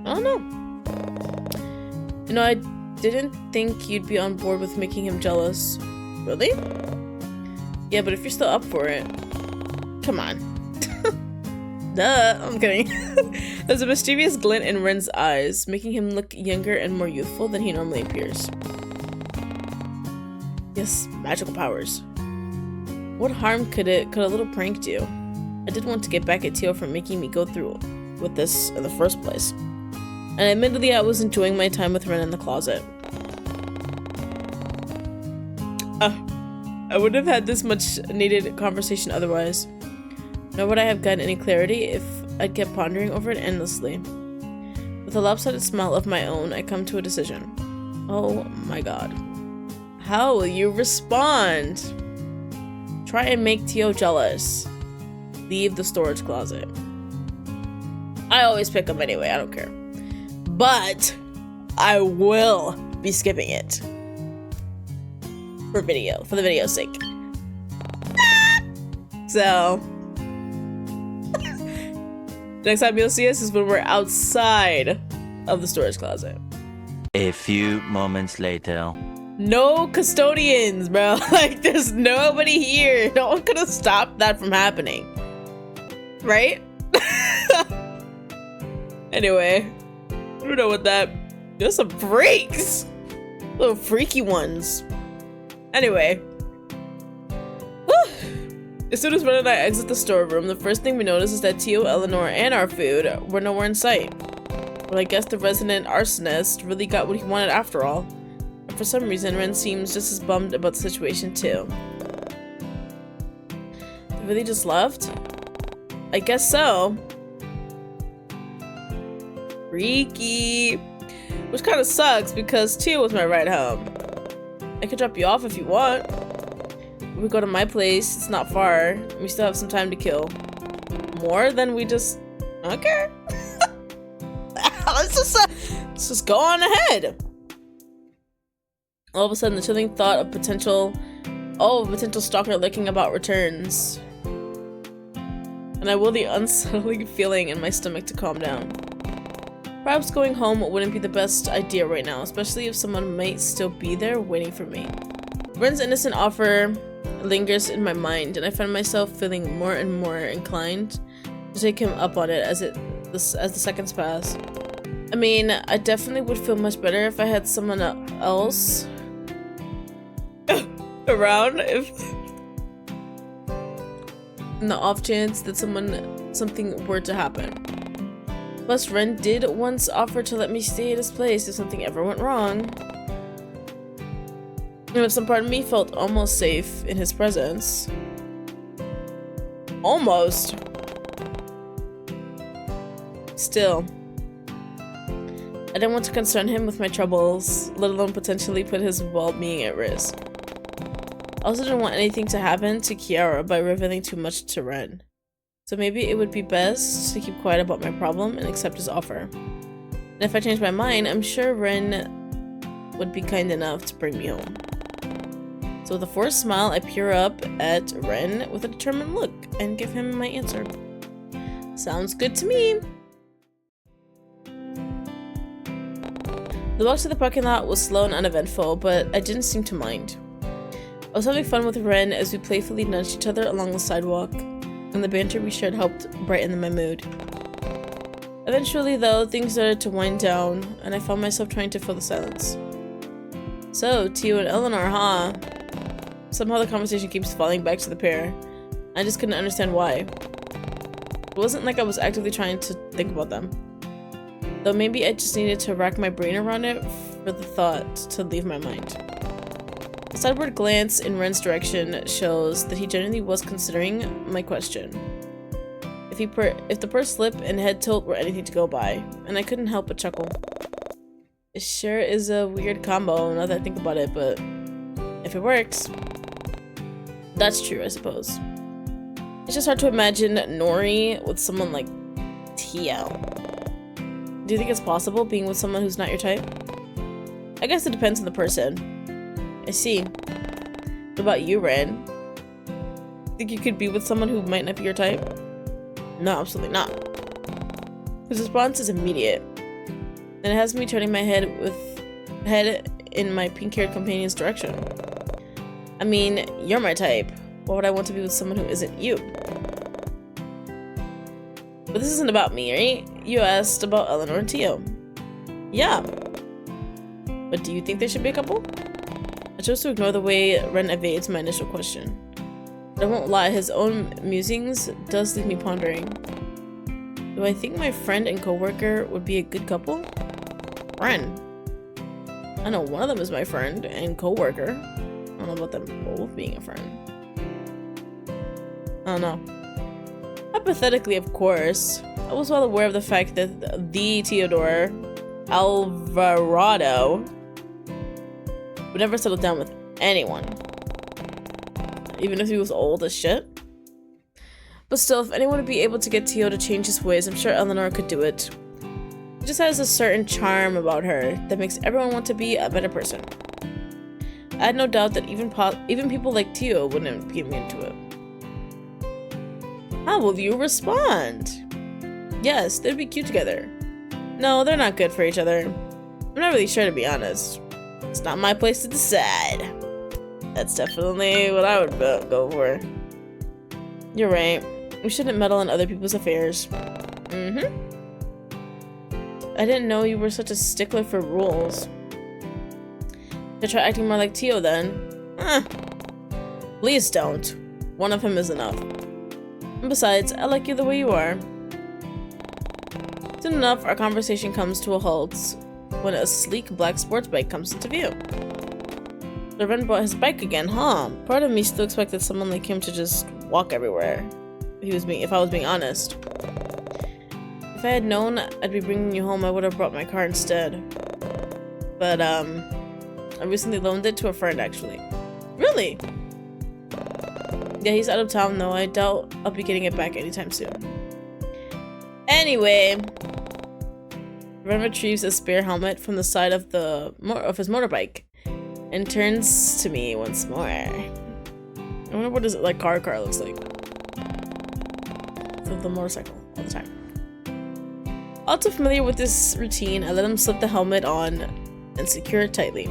I don't know. You know, I didn't think you'd be on board with making him jealous. Really? Yeah, but if you're still up for it. Come on. Duh, I'm kidding. There's a mischievous glint in Ren's eyes, making him look younger and more youthful than he normally appears. Yes, magical powers. What harm could a little prank do? I did want to get back at Tio for making me go through with this in the first place. And admittedly, I was enjoying my time with Ren in the closet. I wouldn't have had this much needed conversation otherwise. Nor would I have gotten any clarity if I'd kept pondering over it endlessly. With a lopsided smile of my own, I come to a decision. Oh my god. How will you respond? Try and make Tio jealous. Leave the storage closet. I always pick them anyway, I don't care. But I will be skipping it. For the video's sake. So next time you'll see us is when we're outside of the storage closet. A few moments later. No custodians, bro. Like, there's nobody here. No one could have stopped that from happening. Right? Anyway, I don't know what that. There's some freaks. Little freaky ones. Anyway. As soon as Ren and I exit the storeroom, the first thing we notice is that Tio, Eleanor, and our food were nowhere in sight. Well, I guess the resident arsonist really got what he wanted after all. And for some reason, Ren seems just as bummed about the situation too. They really just left? I guess so. Freaky. Which kind of sucks because Tio was my ride home. I could drop you off if you want. We go to my place, it's not far. We still have some time to kill. More than we just... Okay. Let's just go on ahead. All of a sudden, the chilling thought of potential stalker lurking about returns. And I will the unsettling feeling in my stomach to calm down. Perhaps going home wouldn't be the best idea right now, especially if someone might still be there waiting for me. Ren's innocent offer lingers in my mind, and I find myself feeling more and more inclined to take him up on it as the seconds pass. I mean, I definitely would feel much better if I had someone else around, if in the off chance that something were to happen. Plus, Ren did once offer to let me stay at his place if something ever went wrong. And if some part of me felt almost safe in his presence. Almost. Still. I didn't want to concern him with my troubles, let alone potentially put his well-being at risk. I also didn't want anything to happen to Kiara by revealing too much to Ren. So maybe it would be best to keep quiet about my problem and accept his offer. And if I change my mind, I'm sure Ren would be kind enough to bring me home. So with a forced smile, I peer up at Ren with a determined look and give him my answer. Sounds good to me! The walk to the parking lot was slow and uneventful, but I didn't seem to mind. I was having fun with Ren as we playfully nudged each other along the sidewalk, and the banter we shared helped brighten my mood. Eventually, though, things started to wind down, and I found myself trying to fill the silence. So, Tio and Eleanor, huh? Somehow the conversation keeps falling back to the pair. I just couldn't understand why. It wasn't like I was actively trying to think about them. Though maybe I just needed to rack my brain around it for the thought to leave my mind. A sideward glance in Ren's direction shows that he genuinely was considering my question. If the purse slip and head tilt were anything to go by, and I couldn't help but chuckle. It sure is a weird combo now that I think about it, but if it works, that's true, I suppose. It's just hard to imagine Nori with someone like Tio. Do you think it's possible being with someone who's not your type? I guess it depends on the person. I see. What about you, Ren? Think you could be with someone who might not be your type? No, absolutely not. His response is immediate, and it has me turning my head in my pink-haired companion's direction. I mean, you're my type. Why would I want to be with someone who isn't you? But this isn't about me, right? You asked about Eleanor and Tio. Yeah. But do you think they should be a couple? I chose to ignore the way Ren evades my initial question. But I won't lie, his own musings does leave me pondering. Do I think my friend and coworker would be a good couple? Ren. I know one of them is my friend and coworker. I don't know about them both being a friend. I don't know. Hypothetically, of course, I was well aware of the fact that the Theodore Alvarado would never settle down with anyone. even if he was old as shit. But still, if anyone would be able to get Tio to change his ways, I'm sure Eleanor could do it. She just has a certain charm about her that makes everyone want to be a better person. I had no doubt that even people like Tio wouldn't be immune to it. How will you respond? Yes, they'd be cute together. No, they're not good for each other. I'm not really sure, to be honest. It's not my place to decide. That's definitely what I would go for. You're right. We shouldn't meddle in other people's affairs. I didn't know you were such a stickler for rules. To try acting more like Tio then. Please don't. One of him is enough. And besides, I like you the way you are. Soon enough, our conversation comes to a halt when a sleek black sports bike comes into view. Ren bought his bike again, huh? Part of me still expected someone like him to just walk everywhere. If I was being honest. If I had known I'd be bringing you home, I would have brought my car instead. But, I recently loaned it to a friend, actually. Really? Yeah, he's out of town, though. I doubt I'll be getting it back anytime soon. Anyway, Ren retrieves a spare helmet from the side of his motorbike and turns to me once more. I wonder what his car looks like. Of the motorcycle all the time. All too familiar with this routine, I let him slip the helmet on and secure it tightly.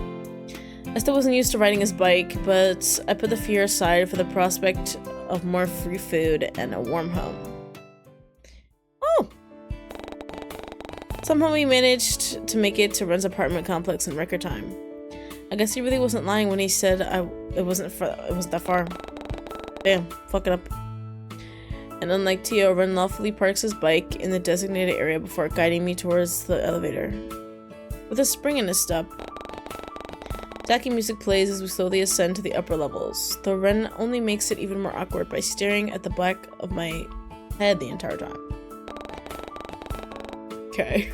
I still wasn't used to riding his bike, but I put the fear aside for the prospect of more free food and a warm home. Oh! Somehow we managed to make it to Ren's apartment complex in record time. I guess he really wasn't lying when he said it wasn't that far. Damn, fuck it up. And unlike Tio, Ren lawfully parks his bike in the designated area before guiding me towards the elevator. With a spring in his step, tacky music plays as we slowly ascend to the upper levels, though Ren only makes it even more awkward by staring at the back of my head the entire time. Okay.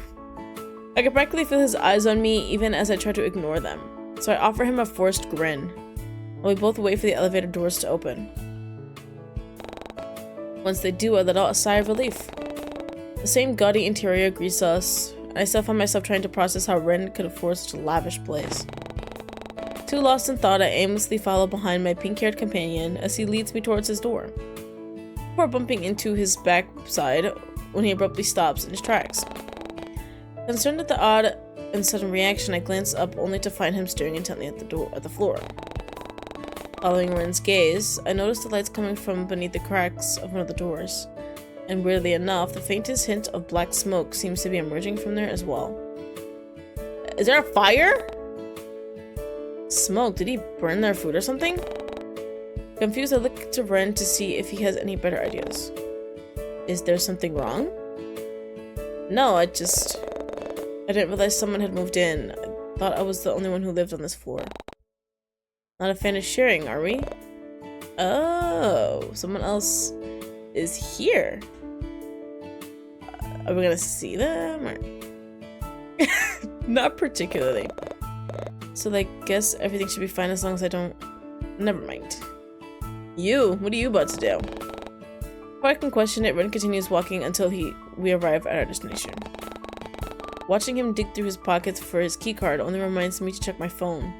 I can practically feel his eyes on me even as I try to ignore them, so I offer him a forced grin, while we both wait for the elevator doors to open. Once they do, I let out a sigh of relief. The same gaudy interior greets us, and I still find myself trying to process how Ren could afford such a lavish place. Too lost in thought, I aimlessly follow behind my pink-haired companion as he leads me towards his door, before bumping into his backside when he abruptly stops in his tracks. Concerned at the odd and sudden reaction, I glance up only to find him staring intently at the floor. Following Ren's gaze, I notice the lights coming from beneath the cracks of one of the doors, and weirdly enough, the faintest hint of black smoke seems to be emerging from there as well. Is there a fire? Smoke? Did he burn their food or something? Confused, I look to Ren to see if he has any better ideas. Is there something wrong? No, I didn't realize someone had moved in. I thought I was the only one who lived on this floor. Not a fan of sharing, are we? Oh, someone else is here. Are we gonna see them? Or... Not particularly. So I guess everything should be fine as long as I don't... Never mind. What are you about to do? Before I can question it, Ren continues walking until we arrive at our destination. Watching him dig through his pockets for his keycard only reminds me to check my phone.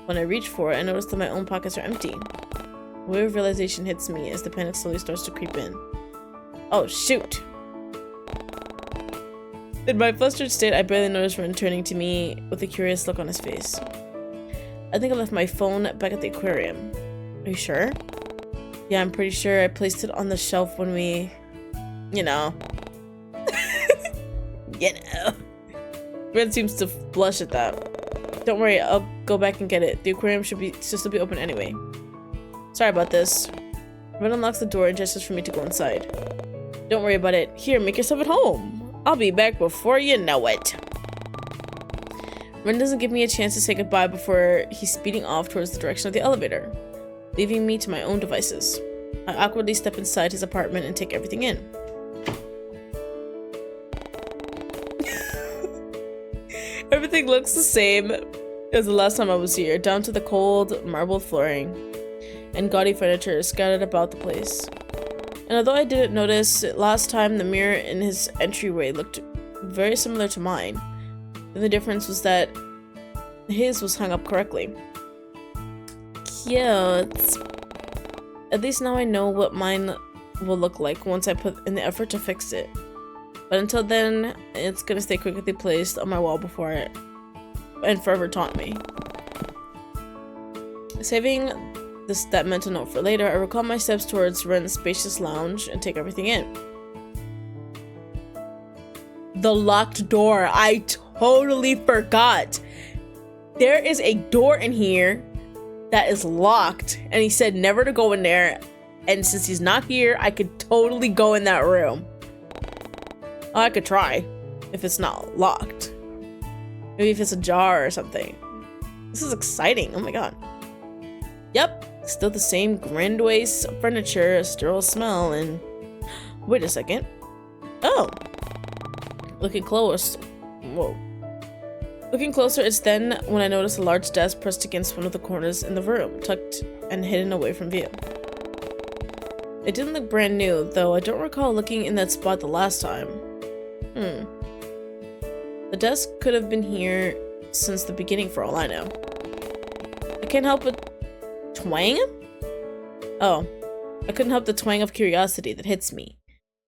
When I reach for it, I notice that my own pockets are empty. A wave of realization hits me as the panic slowly starts to creep in. Oh, shoot! In my flustered state, I barely notice Ren turning to me with a curious look on his face. I think I left my phone back at the aquarium. Are you sure? Yeah, I'm pretty sure I placed it on the shelf when we... You know. Ren seems to blush at that. Don't worry, I'll go back and get it. The aquarium should still be open anyway. Sorry about this. Ren unlocks the door and gestures for me to go inside. Don't worry about it. Here, make yourself at home. I'll be back before you know it. Ren doesn't give me a chance to say goodbye before he's speeding off towards the direction of the elevator, leaving me to my own devices. I awkwardly step inside his apartment and take everything in. Everything looks the same as the last time I was here, down to the cold marble flooring. and gaudy furniture scattered about the place. And although I didn't notice it last time, the mirror in his entryway looked very similar to mine. And the difference was that his was hung up correctly. Cute. At least now I know what mine will look like once I put in the effort to fix it. But until then, it's gonna stay crookedly placed on my wall before it and forever taunt me. Saving that mental note for later, I recall my steps towards Ren's spacious lounge and take everything in. The locked door. I totally forgot. There is a door in here that is locked, and he said never to go in there. And since he's not here, I could totally go in that room. Oh, I could try if it's not locked. Maybe if it's ajar or something. This is exciting. Oh my god. Yep, still the same grand waste furniture, a sterile smell, and wait a second. Oh, looking close. Whoa. Looking closer, it's then when I noticed a large desk pressed against one of the corners in the room, tucked and hidden away from view. It didn't look brand new, though I don't recall looking in that spot the last time. The desk could have been here since the beginning for all I know. I can't help but twang? Oh, I couldn't help the twang of curiosity that hits me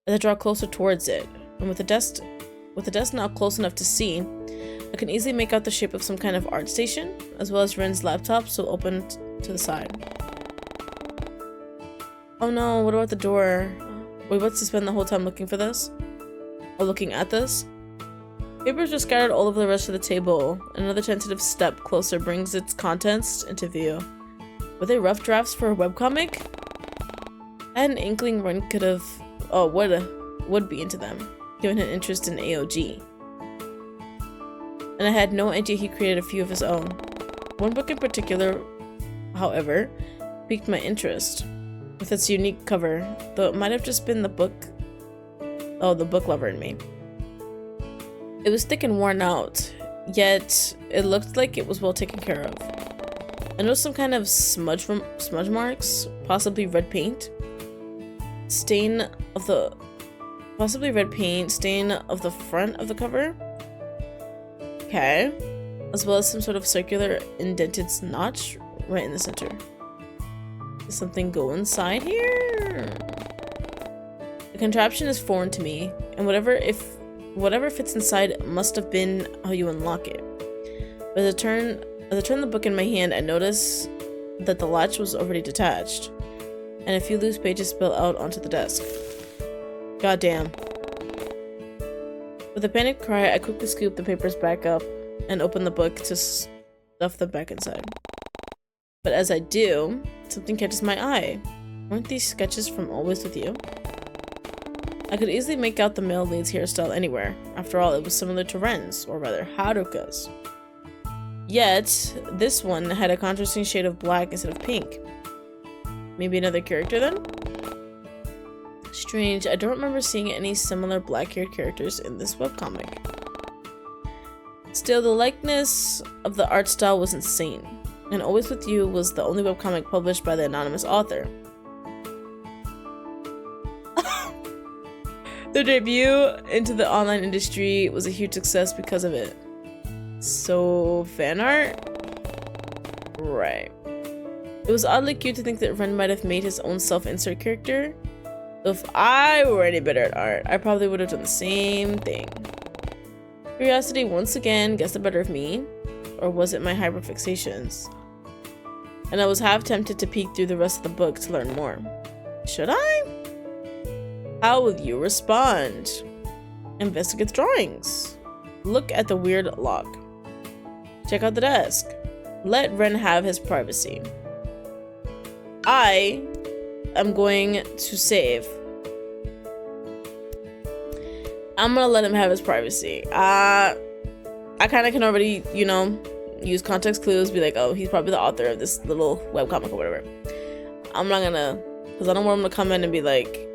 as I draw closer towards it, and with the desk now close enough to see, I can easily make out the shape of some kind of art station, as well as Ren's laptop still open to the side. Oh no, what about the door? We're about to spend the whole time looking for this? Or looking at this? Papers are scattered all over the rest of the table, and another tentative step closer brings its contents into view. Were they rough drafts for a webcomic? I had an inkling Ren could have, would be into them, given an interest in AOG. And I had no idea he created a few of his own. One book in particular, however, piqued my interest, with its unique cover, though it might have just been the book lover in me. It was thick and worn out, yet it looked like it was well taken care of. I noticed some kind of smudge marks, possibly red paint stain of the front of the cover. Okay, as well as some sort of circular indented notch right in the center. Does something go inside here? The contraption is foreign to me, and whatever fits inside must have been how you unlock it. But as I turn the book in my hand, I notice that the latch was already detached, and a few loose pages spill out onto the desk. Goddamn. With a panicked cry, I quickly scoop the papers back up and open the book to stuff them back inside. But as I do, something catches my eye. Weren't these sketches from Always With You? I could easily make out the male lead's hairstyle anywhere. After all, it was similar to Ren's, or rather Haruka's. Yet, this one had a contrasting shade of black instead of pink. Maybe another character then? Strange, I don't remember seeing any similar black-haired characters in this webcomic. Still, the likeness of the art style was insane, and Always With You was the only webcomic published by the anonymous author. Their debut into the online industry was a huge success because of it. So, fan art? Right. It was oddly cute to think that Ren might have made his own self-insert character. So if I were any better at art, I probably would have done the same thing. Curiosity once again gets the better of me, or was it my hyperfixations? And I was half tempted to peek through the rest of the book to learn more. Should I? How will you respond? Investigate the drawings. Look at the weird lock. Check out the desk. Let Ren have his privacy. I am going to save. I'm gonna let him have his privacy. I kind of can already, use context clues, be like, oh, he's probably the author of this little webcomic or whatever. I'm not gonna, because I don't want him to come in and be like,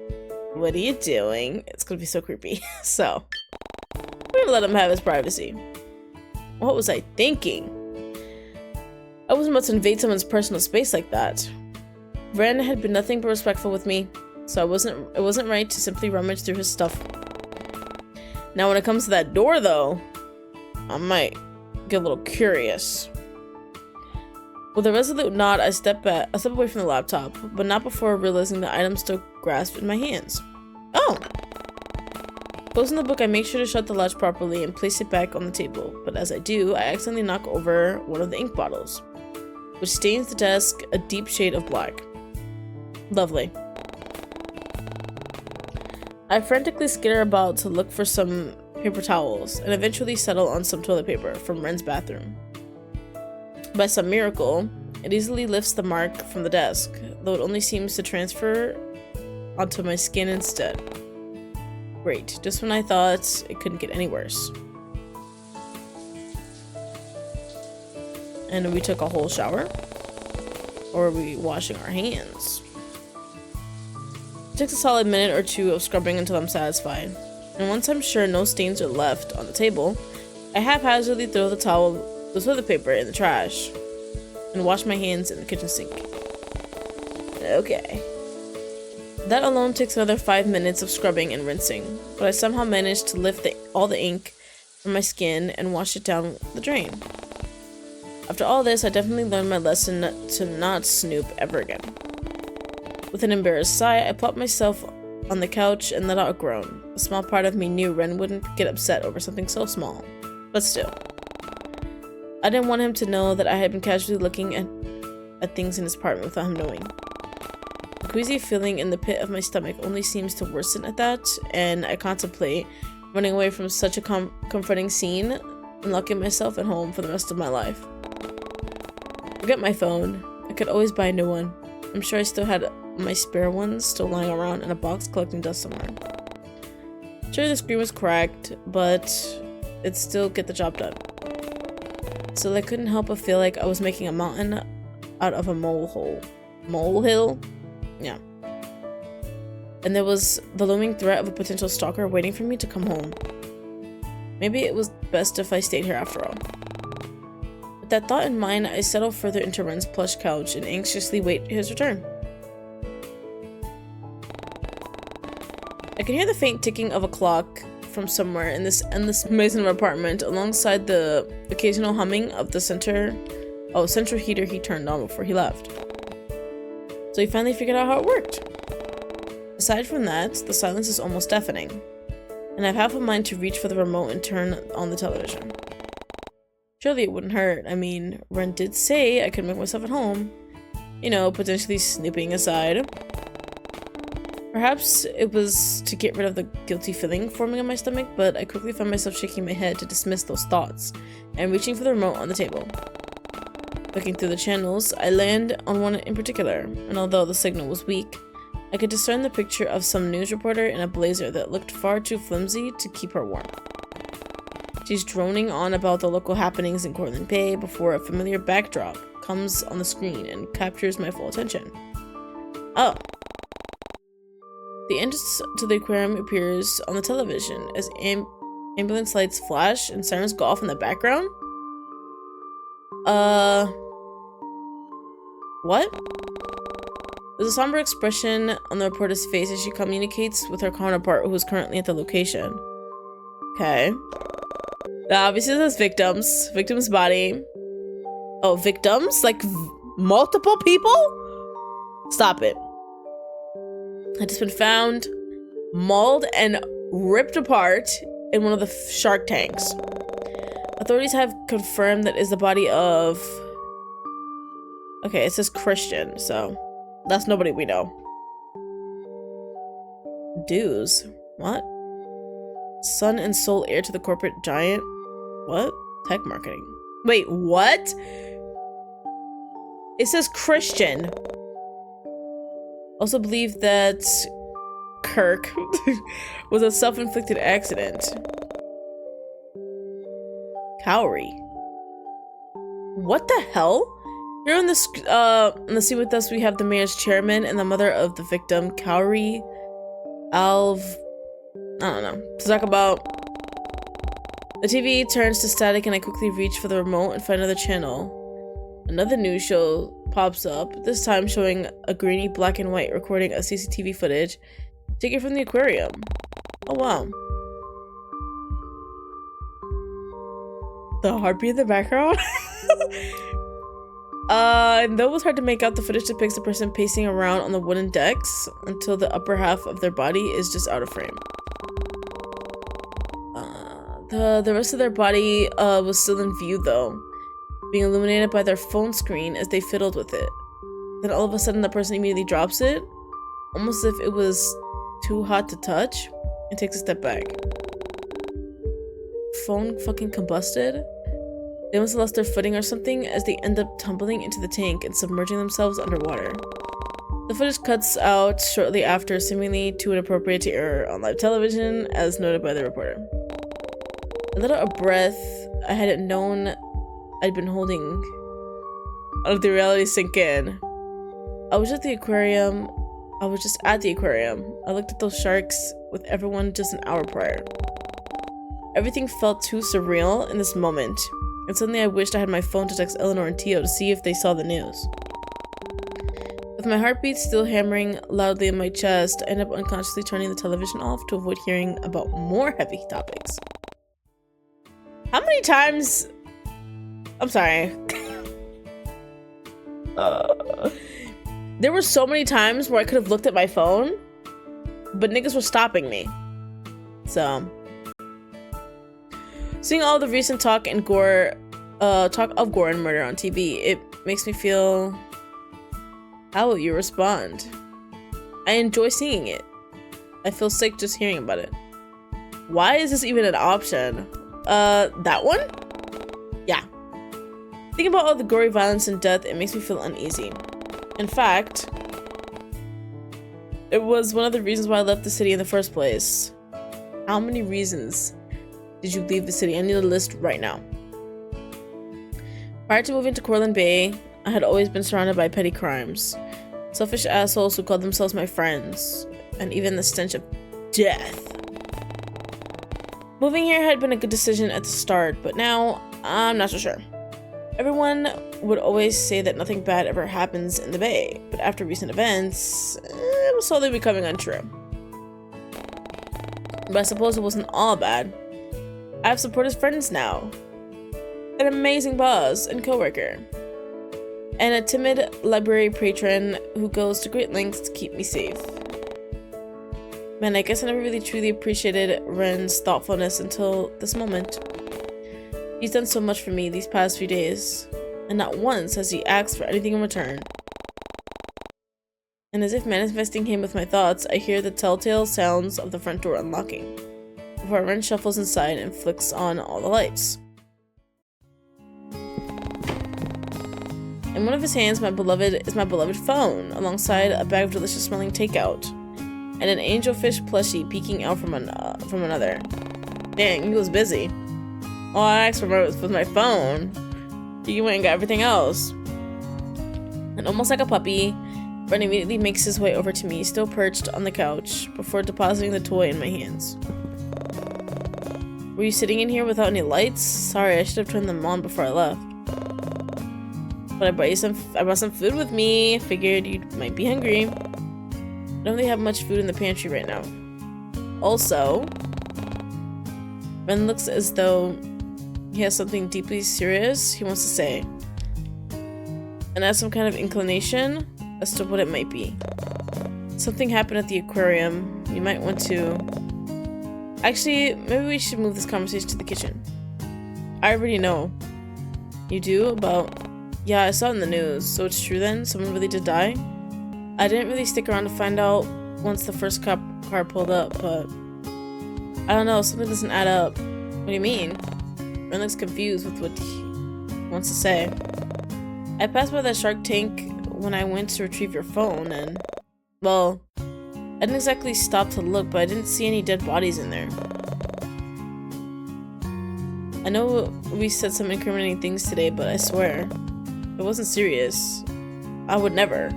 what are you doing? It's gonna be so creepy. So, we're gonna let him have his privacy. What was I thinking? I wasn't about to invade someone's personal space like that. Brandon had been nothing but respectful with me, so it wasn't right to simply rummage through his stuff. Now when it comes to that door though, I might get a little curious. With a resolute nod, I step away from the laptop, but not before realizing the item still grasped in my hands. Oh! Closing the book, I make sure to shut the latch properly and place it back on the table, but as I do, I accidentally knock over one of the ink bottles, which stains the desk a deep shade of black. Lovely. I frantically skitter about to look for some paper towels, and eventually settle on some toilet paper from Ren's bathroom. By some miracle, it easily lifts the mark from the desk, though it only seems to transfer onto my skin instead. Great, just when I thought it couldn't get any worse. And we took a whole shower? Or are we washing our hands? It takes a solid minute or two of scrubbing until I'm satisfied. And once I'm sure no stains are left on the table, I haphazardly throw the toilet paper in the trash and wash my hands in the kitchen sink. Okay. That alone takes another 5 minutes of scrubbing and rinsing, but I somehow managed to lift all the ink from my skin and wash it down the drain. After all this, I definitely learned my lesson to not snoop ever again. With an embarrassed sigh, I plopped myself on the couch and let out a groan. A small part of me knew Ren wouldn't get upset over something so small, but still. I didn't want him to know that I had been casually looking at things in his apartment without him knowing. The queasy feeling in the pit of my stomach only seems to worsen at that, and I contemplate running away from such a confronting scene and locking myself at home for the rest of my life. Forget my phone. I could always buy a new one. I'm sure I still had my spare ones still lying around in a box collecting dust somewhere. Sure, the screen was cracked, but it'd still get the job done. So I couldn't help but feel like I was making a mountain out of a molehill. Molehill? Yeah. And there was the looming threat of a potential stalker waiting for me to come home. Maybe it was best if I stayed here after all. With that thought in mind, I settle further into Ren's plush couch and anxiously wait his return. I can hear the faint ticking of a clock from somewhere in this endless maze of apartment, alongside the occasional humming of the central heater he turned on before he left. So he finally figured out how it worked. Aside from that, the silence is almost deafening, and I have half a mind to reach for the remote and turn on the television. Surely it wouldn't hurt. I mean, Ren did say I could make myself at home. You know, potentially snooping aside. Perhaps it was to get rid of the guilty feeling forming in my stomach, but I quickly found myself shaking my head to dismiss those thoughts, and reaching for the remote on the table. Looking through the channels, I land on one in particular, and although the signal was weak, I could discern the picture of some news reporter in a blazer that looked far too flimsy to keep her warm. She's droning on about the local happenings in Cortland Bay before a familiar backdrop comes on the screen and captures my full attention. Oh. The entrance to the aquarium appears on the television as ambulance lights flash and sirens go off in the background? What? There's a somber expression on the reporter's face as she communicates with her counterpart who is currently at the location. Okay. Obviously there's victims. Victim's body. Oh, victims? Like multiple people? Stop it. Had just been found, mauled, and ripped apart in one of the shark tanks. Authorities have confirmed that is the body of... Okay, it says Christian, so that's nobody we know. Dues? What? Son and sole heir to the corporate giant? What? Tech marketing. Wait, what? It says Christian. Also believe that Kirk was a self-inflicted accident. Cowrie. What the hell? Here in the scene with us, we have the mayor's chairman and the mother of the victim, Cowrie I don't know. To talk about. The TV turns to static and I quickly reach for the remote and find another channel. Another news show pops up, this time showing a grainy black and white recording of CCTV footage taken from the aquarium. Oh wow. The heartbeat in the background? And though it was hard to make out, the footage depicts a person pacing around on the wooden decks until the upper half of their body is just out of frame. The rest of their body was still in view though, being illuminated by their phone screen as they fiddled with it. Then all of a sudden the person immediately drops it, almost as if it was too hot to touch, and takes a step back. Phone fucking combusted? They must have lost their footing or something as they end up tumbling into the tank and submerging themselves underwater. The footage cuts out shortly after, seemingly too inappropriate to air on live television, as noted by the reporter. A little out of breath, I hadn't known I'd been holding. Out of the reality sink in. I was at the aquarium. I was just at the aquarium. I looked at those sharks with everyone just an hour prior. Everything felt too surreal in this moment, and suddenly I wished I had my phone to text Eleanor and Tio to see if they saw the news. With my heartbeat still hammering loudly in my chest, I ended up unconsciously turning the television off to avoid hearing about more heavy topics. How many times... I'm sorry. There were so many times where I could have looked at my phone, but niggas were stopping me. So... seeing all the recent talk of gore and murder on TV, it makes me feel... How will you respond? I enjoy seeing it. I feel sick just hearing about it. Why is this even an option? That one? Yeah. Thinking about all the gory violence and death, it makes me feel uneasy. In fact, it was one of the reasons why I left the city in the first place. How many reasons did you leave the city? I need a list right now. Prior to moving to Cortland Bay, I had always been surrounded by petty crimes. Selfish assholes who called themselves my friends, and even the stench of death. Moving here had been a good decision at the start, but now I'm not so sure. Everyone would always say that nothing bad ever happens in the Bay, but after recent events, it was slowly becoming untrue. But I suppose it wasn't all bad. I have supportive friends now, an amazing boss and coworker, and a timid library patron who goes to great lengths to keep me safe. Man, I guess I never really truly appreciated Ren's thoughtfulness until this moment. He's done so much for me these past few days, and not once has he asked for anything in return. And as if manifesting him with my thoughts, I hear the telltale sounds of the front door unlocking, before Ren shuffles inside and flicks on all the lights. In one of his hands, my beloved phone, alongside a bag of delicious smelling takeout, and an angelfish plushie peeking out from another. Dang, he was busy. All I asked for was my phone. He went and got everything else. And almost like a puppy, Ren immediately makes his way over to me, still perched on the couch, before depositing the toy in my hands. Were you sitting in here without any lights? Sorry, I should have turned them on before I left. But I brought some food with me. Figured you might be hungry. I don't really have much food in the pantry right now. Also, Ren looks as though he has something deeply serious he wants to say, and has some kind of inclination as to what it might be. Something happened at the aquarium. You might want to... Actually, maybe we should move this conversation to the kitchen. I already know. You do? About... Yeah, I saw it in the news. So it's true then? Someone really did die? I didn't really stick around to find out once the first cop car pulled up, but... I don't know, something doesn't add up. What do you mean? Ren looks confused with what he wants to say. I passed by that shark tank when I went to retrieve your phone, and... Well, I didn't exactly stop to look, but I didn't see any dead bodies in there. I know we said some incriminating things today, but I swear, it wasn't serious. I would never.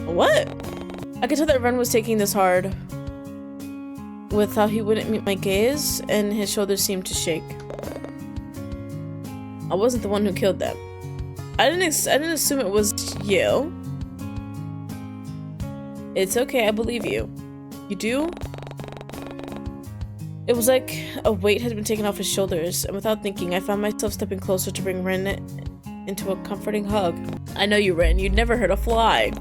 What? I could tell that Ren was taking this hard, with how he wouldn't meet my gaze, and his shoulders seemed to shake. I wasn't the one who killed them. I didn't assume it was you. It's okay, I believe you. You do? It was like a weight had been taken off his shoulders, and without thinking, I found myself stepping closer to bring Ren into a comforting hug. I know you, Ren. You'd never hurt a fly.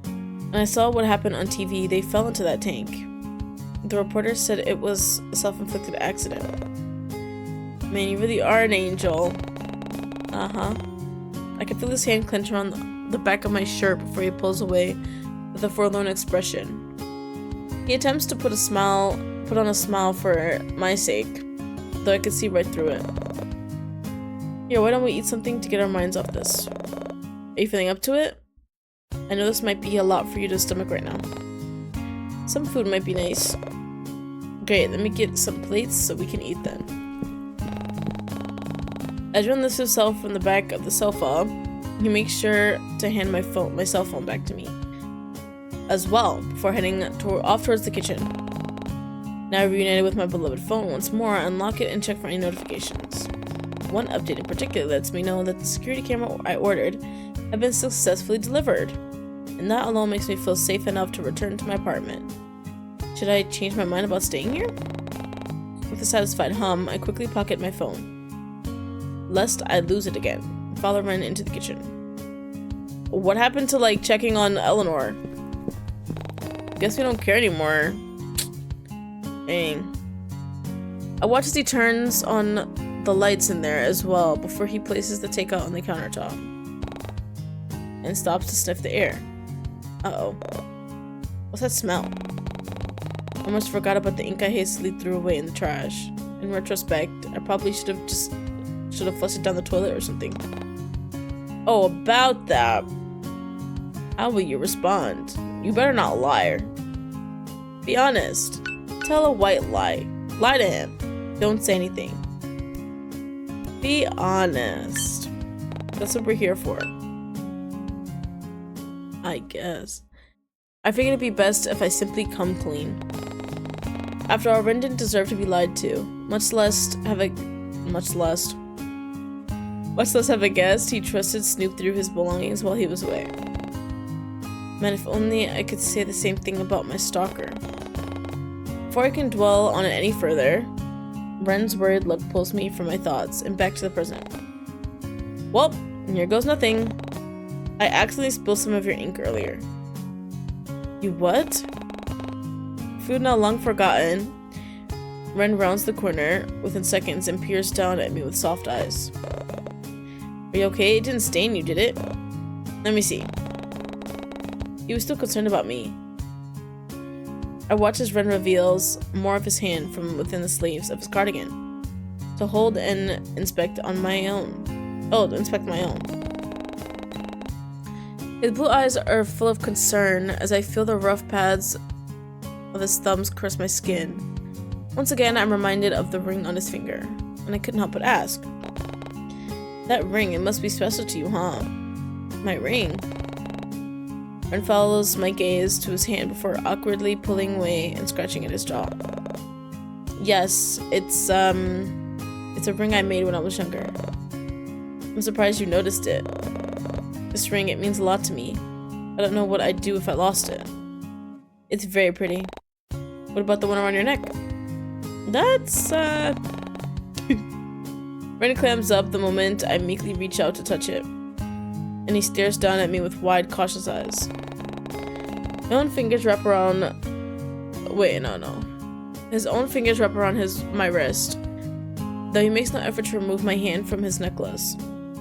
And I saw what happened on TV. They fell into that tank. The reporter said it was a self-inflicted accident. Man, you really are an angel. Uh-huh. I can feel his hand clench around the back of my shirt before he pulls away with a forlorn expression. He attempts to put on a smile for my sake, though I could see right through it. Here, why don't we eat something to get our minds off this? Are you feeling up to it? I know this might be a lot for you to stomach right now. Some food might be nice. Great, let me get some plates so we can eat then. As Ren lifts himself from the back of the sofa, he makes sure to hand my cell phone back to me as well, before heading off towards the kitchen. Now reunited with my beloved phone once more, I unlock it and check for any notifications. One update in particular lets me know that the security camera I ordered had been successfully delivered, and that alone makes me feel safe enough to return to my apartment. Should I change my mind about staying here? With a satisfied hum, I quickly pocket my phone, lest I lose it again, and follow Ren into the kitchen. What happened to, like, checking on Eleanor? Guess we don't care anymore. Dang. I watch as he turns on the lights in there as well before he places the takeout on the countertop and stops to sniff the air. Uh-oh. What's that smell? I almost forgot about the ink I hastily threw away in the trash. In retrospect, I probably should have flushed it down the toilet or something. Oh, about that. How will you respond? You better not lie. Be honest. Tell a white lie. Lie to him. Don't say anything. Be honest. That's what we're here for. I guess. I figured it'd be best if I simply come clean. After all, Ren didn't deserve to be lied to, much less have a guest he trusted snoop through his belongings while he was away. Man, if only I could say the same thing about my stalker. Before I can dwell on it any further, Ren's worried look pulls me from my thoughts and back to the present. Well, here goes nothing. I accidentally spilled some of your ink earlier. You what? Food now long forgotten, Ren rounds the corner within seconds and peers down at me with soft eyes. Are you okay? It didn't stain you, did it? Let me see. He was still concerned about me. I watch as Ren reveals more of his hand from within the sleeves of his cardigan to hold and inspect my own. His blue eyes are full of concern as I feel the rough pads of his thumbs caress my skin. Once again, I'm reminded of the ring on his finger, and I couldn't help but ask. That ring, it must be special to you, huh? My ring? Ren follows my gaze to his hand before awkwardly pulling away and scratching at his jaw. Yes, it's a ring I made when I was younger. I'm surprised you noticed it. This ring, it means a lot to me. I don't know what I'd do if I lost it. It's very pretty. What about the one around your neck? That's, Ren clams up the moment I meekly reach out to touch it, and he stares down at me with wide, cautious eyes. My own fingers wrap around... Wait, no. His own fingers wrap around my wrist, though he makes no effort to remove my hand from his necklace.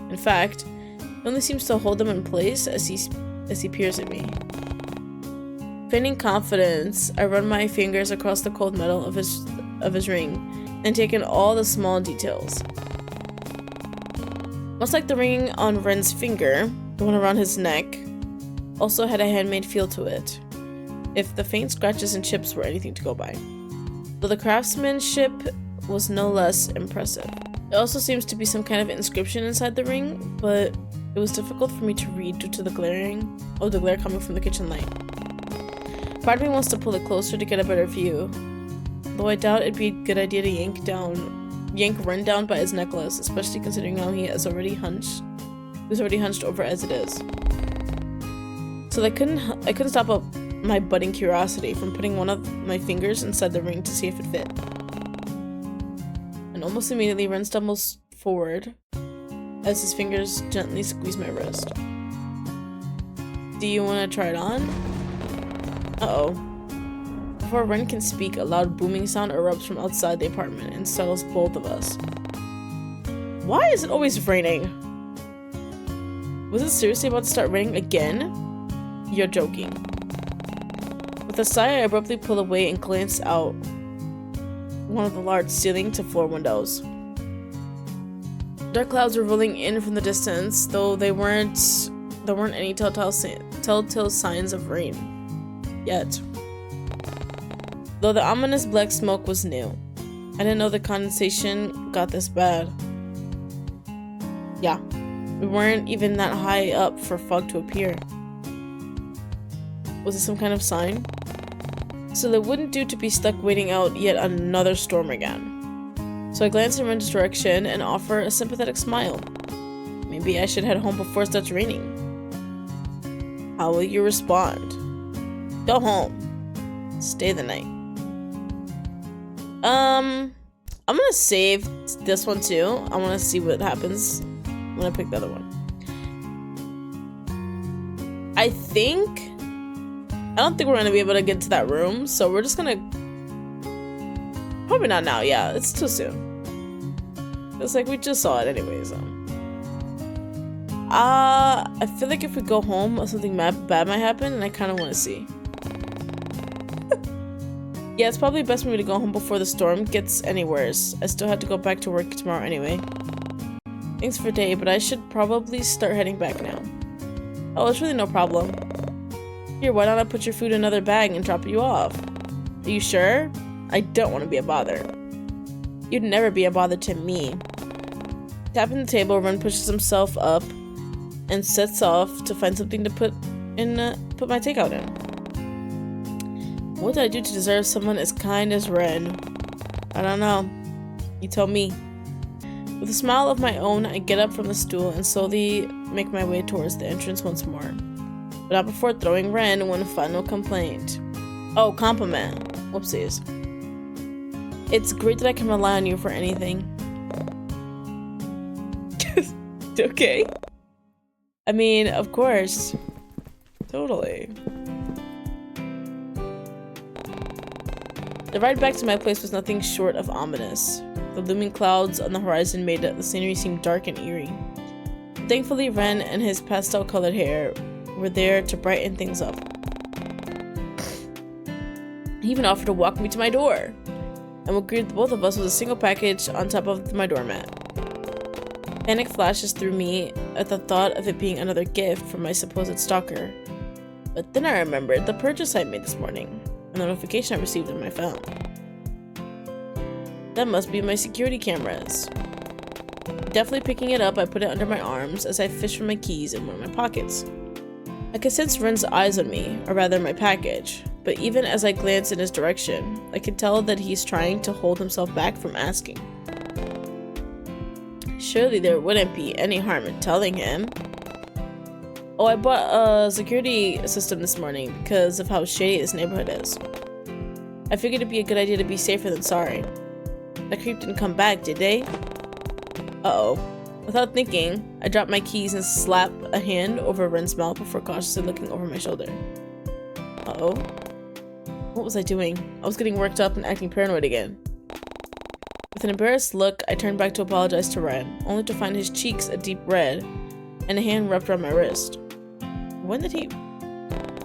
In fact, he only seems to hold them in place as he peers at me. Feigning confidence, I run my fingers across the cold metal of his ring and take in all the small details. Much like the ring on Ren's finger, the one around his neck also had a handmade feel to it, if the faint scratches and chips were anything to go by. Though the craftsmanship was no less impressive. There also seems to be some kind of inscription inside the ring, but it was difficult for me to read due to the glare coming from the kitchen light. Part of me wants to pull it closer to get a better view, though I doubt it'd be a good idea to yank Ren down by his necklace, especially considering how he has already hunched was already hunched over as it is. So I couldn't stop my budding curiosity from putting one of my fingers inside the ring to see if it fit. And almost immediately, Ren stumbles forward as his fingers gently squeeze my wrist. Do you want to try it on? Uh-oh. Before Ren can speak, a loud booming sound erupts from outside the apartment and startles both of us. Why is it always raining? Was it seriously about to start raining again? You're joking. With a sigh, I abruptly pull away and glance out one of the large ceiling to floor windows. Dark clouds were rolling in from the distance, though there weren't any telltale signs of rain yet. Though the ominous black smoke was new, I didn't know the condensation got this bad. Yeah, we weren't even that high up for fog to appear. Was it some kind of sign? So it wouldn't do to be stuck waiting out yet another storm again. So I glance in Ren's direction and offer a sympathetic smile. Maybe I should head home before it starts raining. How will you respond? Go home. Stay the night. I'm gonna save this one too. I wanna see what happens when I pick the other one. I don't think we're gonna be able to get to that room, so we're just gonna... Probably not now, yeah, it's too soon. It's like we just saw it anyways, I feel like if we go home, something bad might happen, and I kind of want to see. Yeah, it's probably best for me to go home before the storm gets any worse. I still have to go back to work tomorrow anyway. Thanks for today, but I should probably start heading back now. Oh, it's really no problem. Here, why don't I put your food in another bag and drop you off? Are you sure? I don't want to be a bother. You'd never be a bother to me. Tapping the table, Ren pushes himself up and sets off to find something to put my takeout in. What did I do to deserve someone as kind as Ren? I don't know. You tell me. With a smile of my own, I get up from the stool and slowly make my way towards the entrance once more. But not before throwing Ren one final complaint. Oh, compliment. Whoopsies. It's great that I can rely on you for anything. Okay. I mean, of course. Totally. The ride back to my place was nothing short of ominous. The looming clouds on the horizon made the scenery seem dark and eerie. Thankfully, Ren and his pastel-colored hair were there to brighten things up. He even offered to walk me to my door, and what greeted both of us was a single package on top of my doormat. Panic flashes through me at the thought of it being another gift from my supposed stalker. But then I remembered the purchase I made this morning, a notification I received on my phone. That must be my security cameras. Definitely picking it up, I put it under my arms as I fish for my keys in one of my pockets. I could sense Ren's eyes on me, or rather my package, but even as I glance in his direction, I can tell that he's trying to hold himself back from asking. Surely there wouldn't be any harm in telling him. Oh, I bought a security system this morning because of how shady this neighborhood is. I figured it'd be a good idea to be safer than sorry. That creep didn't come back, did they? Uh-oh. Without thinking, I dropped my keys and slapped a hand over Ren's mouth before cautiously looking over my shoulder. Uh-oh. What was I doing? I was getting worked up and acting paranoid again. With an embarrassed look, I turned back to apologize to Ren, only to find his cheeks a deep red and a hand wrapped around my wrist. When did he...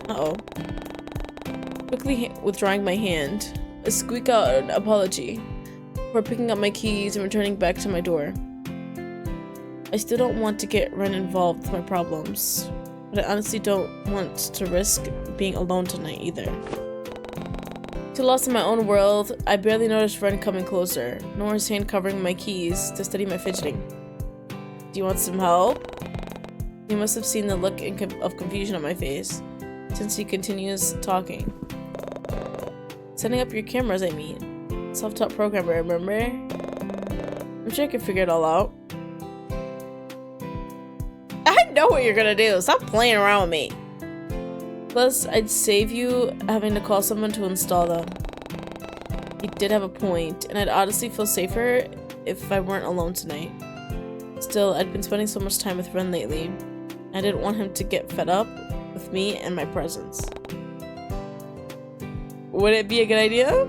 Uh-oh. Quickly withdrawing my hand, I squeak out an apology before picking up my keys and returning back to my door. I still don't want to get Ren involved with my problems, but I honestly don't want to risk being alone tonight either. Too lost in my own world, I barely noticed Ren coming closer, nor his hand covering my keys to steady my fidgeting. Do you want some help? He must have seen the look of confusion on my face, since he continues talking. Setting up your cameras, I mean. Self-taught programmer, remember? I'm sure I can figure it all out. I know what you're gonna do. Stop playing around with me. Plus, I'd save you having to call someone to install them. He did have a point, and I'd honestly feel safer if I weren't alone tonight. Still, I'd been spending so much time with Ren lately. I didn't want him to get fed up with me and my presence. Would it be a good idea?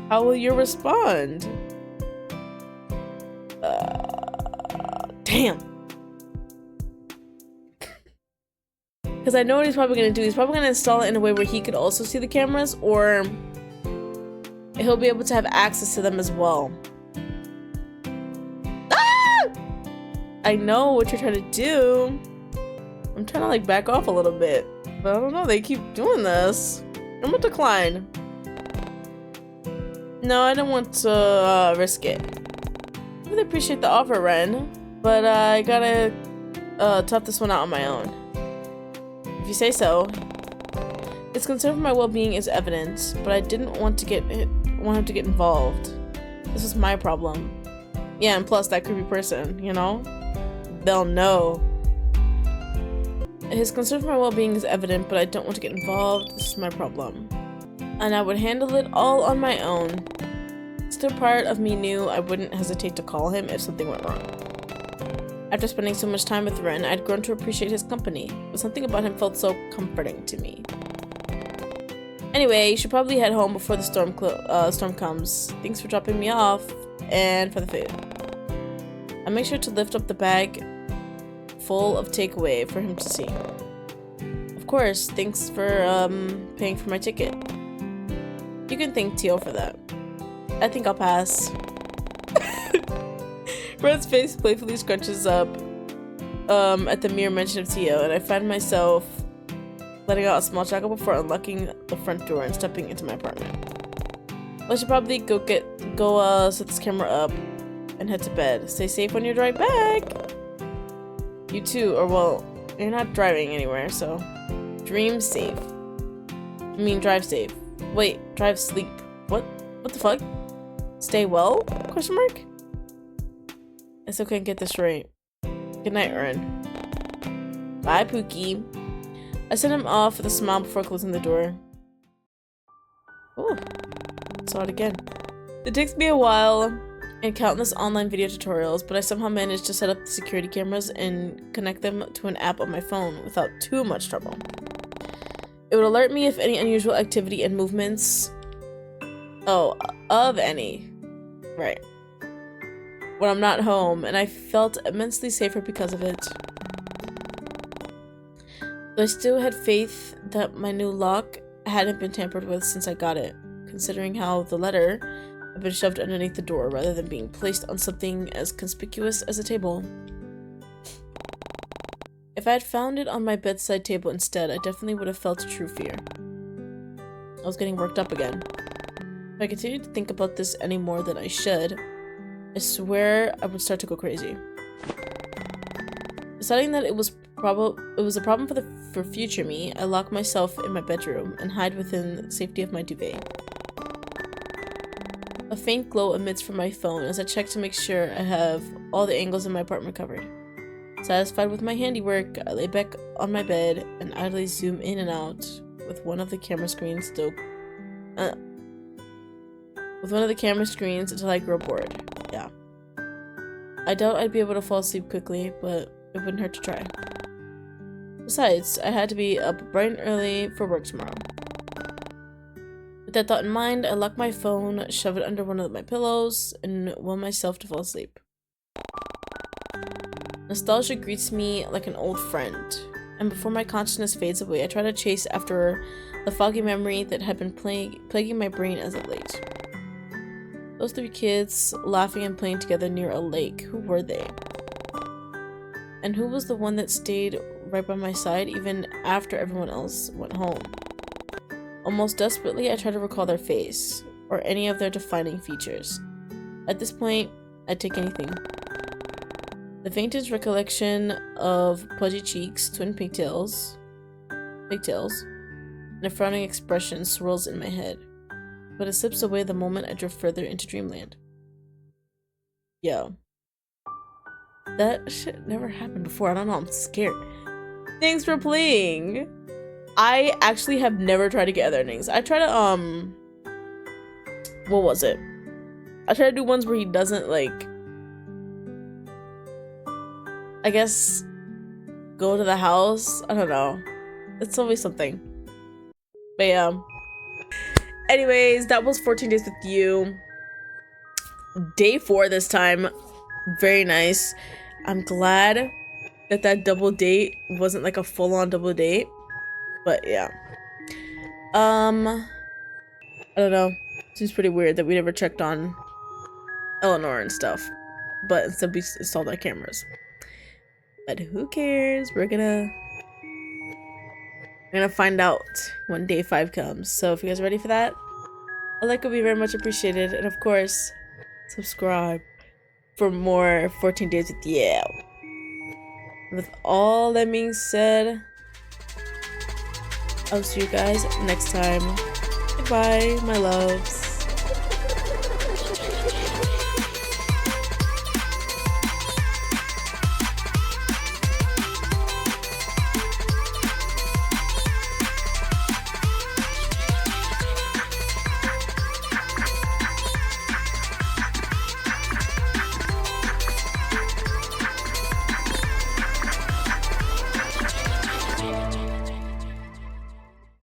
How will you respond? Damn. Because I know what he's probably going to do. He's probably going to install it in a way where he could also see the cameras, or he'll be able to have access to them as well. Ah! I know what you're trying to do. I'm trying to like back off a little bit, but I don't know. They keep doing this. I'm gonna decline. No, I don't want to risk it. I really appreciate the offer, Ren, but I gotta tough this one out on my own. If you say so. His concern for my well-being is evident, but I didn't want him to get involved. This was my problem. Yeah, and plus that creepy person, you know? They'll know. His concern for my well-being is evident, but I don't want to get involved. This is my problem. And I would handle it all on my own. Still, part of me knew I wouldn't hesitate to call him if something went wrong. After spending so much time with Ren, I'd grown to appreciate his company, but something about him felt so comforting to me. Anyway, you should probably head home before the storm comes. Thanks for dropping me off, and for the food. I'll make sure to lift up the bag full of takeaway for him to see. Of course, thanks for paying for my ticket. You can thank Tio for that. I think I'll pass. Red's face playfully scrunches up at the mere mention of Tio, and I find myself letting out a small chuckle before unlocking the front door and stepping into my apartment. I should probably go set this camera up and head to bed. Stay safe when you're driving back. You too, or well, you're not driving anywhere, so dream safe. I mean, drive safe. Wait, drive sleep. What the fuck? Stay well? Question mark? I still can't get this right. Good night, Ren. Bye, Pookie. I sent him off with a smile before closing the door. Oh, saw it again. It takes me a while and countless online video tutorials, but I somehow managed to set up the security cameras and connect them to an app on my phone without too much trouble. It would alert me if any unusual activity and movements... Oh, of any. Right. When I'm not home, and I felt immensely safer because of it. But I still had faith that my new lock hadn't been tampered with since I got it, considering how the letter had been shoved underneath the door rather than being placed on something as conspicuous as a table. If I had found it on my bedside table instead, I definitely would have felt true fear. I was getting worked up again. If I continued to think about this any more than I should, I swear I would start to go crazy. Deciding that it was a problem for future me, I lock myself in my bedroom and hide within the safety of my duvet. A faint glow emits from my phone as I check to make sure I have all the angles in my apartment covered. Satisfied with my handiwork, I lay back on my bed and idly zoom in and out with one of the camera screens until I grow bored. Yeah. I doubt I'd be able to fall asleep quickly, but it wouldn't hurt to try. Besides, I had to be up bright and early for work tomorrow. With that thought in mind, I lock my phone, shove it under one of my pillows, and will myself to fall asleep. Nostalgia greets me like an old friend, and before my consciousness fades away, I try to chase after the foggy memory that had been plaguing my brain as of late. Those three kids laughing and playing together near a lake, who were they? And who was the one that stayed right by my side even after everyone else went home? Almost desperately, I try to recall their face, or any of their defining features. At this point, I'd take anything. The faintest recollection of pudgy cheeks, twin pigtails, and a frowning expression swirls in my head, but it slips away the moment I drift further into dreamland. Yo. That shit never happened before. I don't know. I'm scared. Thanks for playing. I actually have never tried to get other endings. I try to, what was it? I try to do ones where he doesn't, like, I guess, go to the house. I don't know. It's always something. But yeah. Anyways, that was 14 Days with You. Day 4 this time. Very nice. I'm glad that that double date wasn't like a full-on double date. But yeah. I don't know. Seems pretty weird that we never checked on Eleanor and stuff. But instead we installed our cameras. But who cares? We're gonna find out when day 5 comes. So if you guys are ready for that, a like would be very much appreciated. And of course, subscribe for more 14 Days with You. With all that being said, I'll see you guys next time. Goodbye, my loves.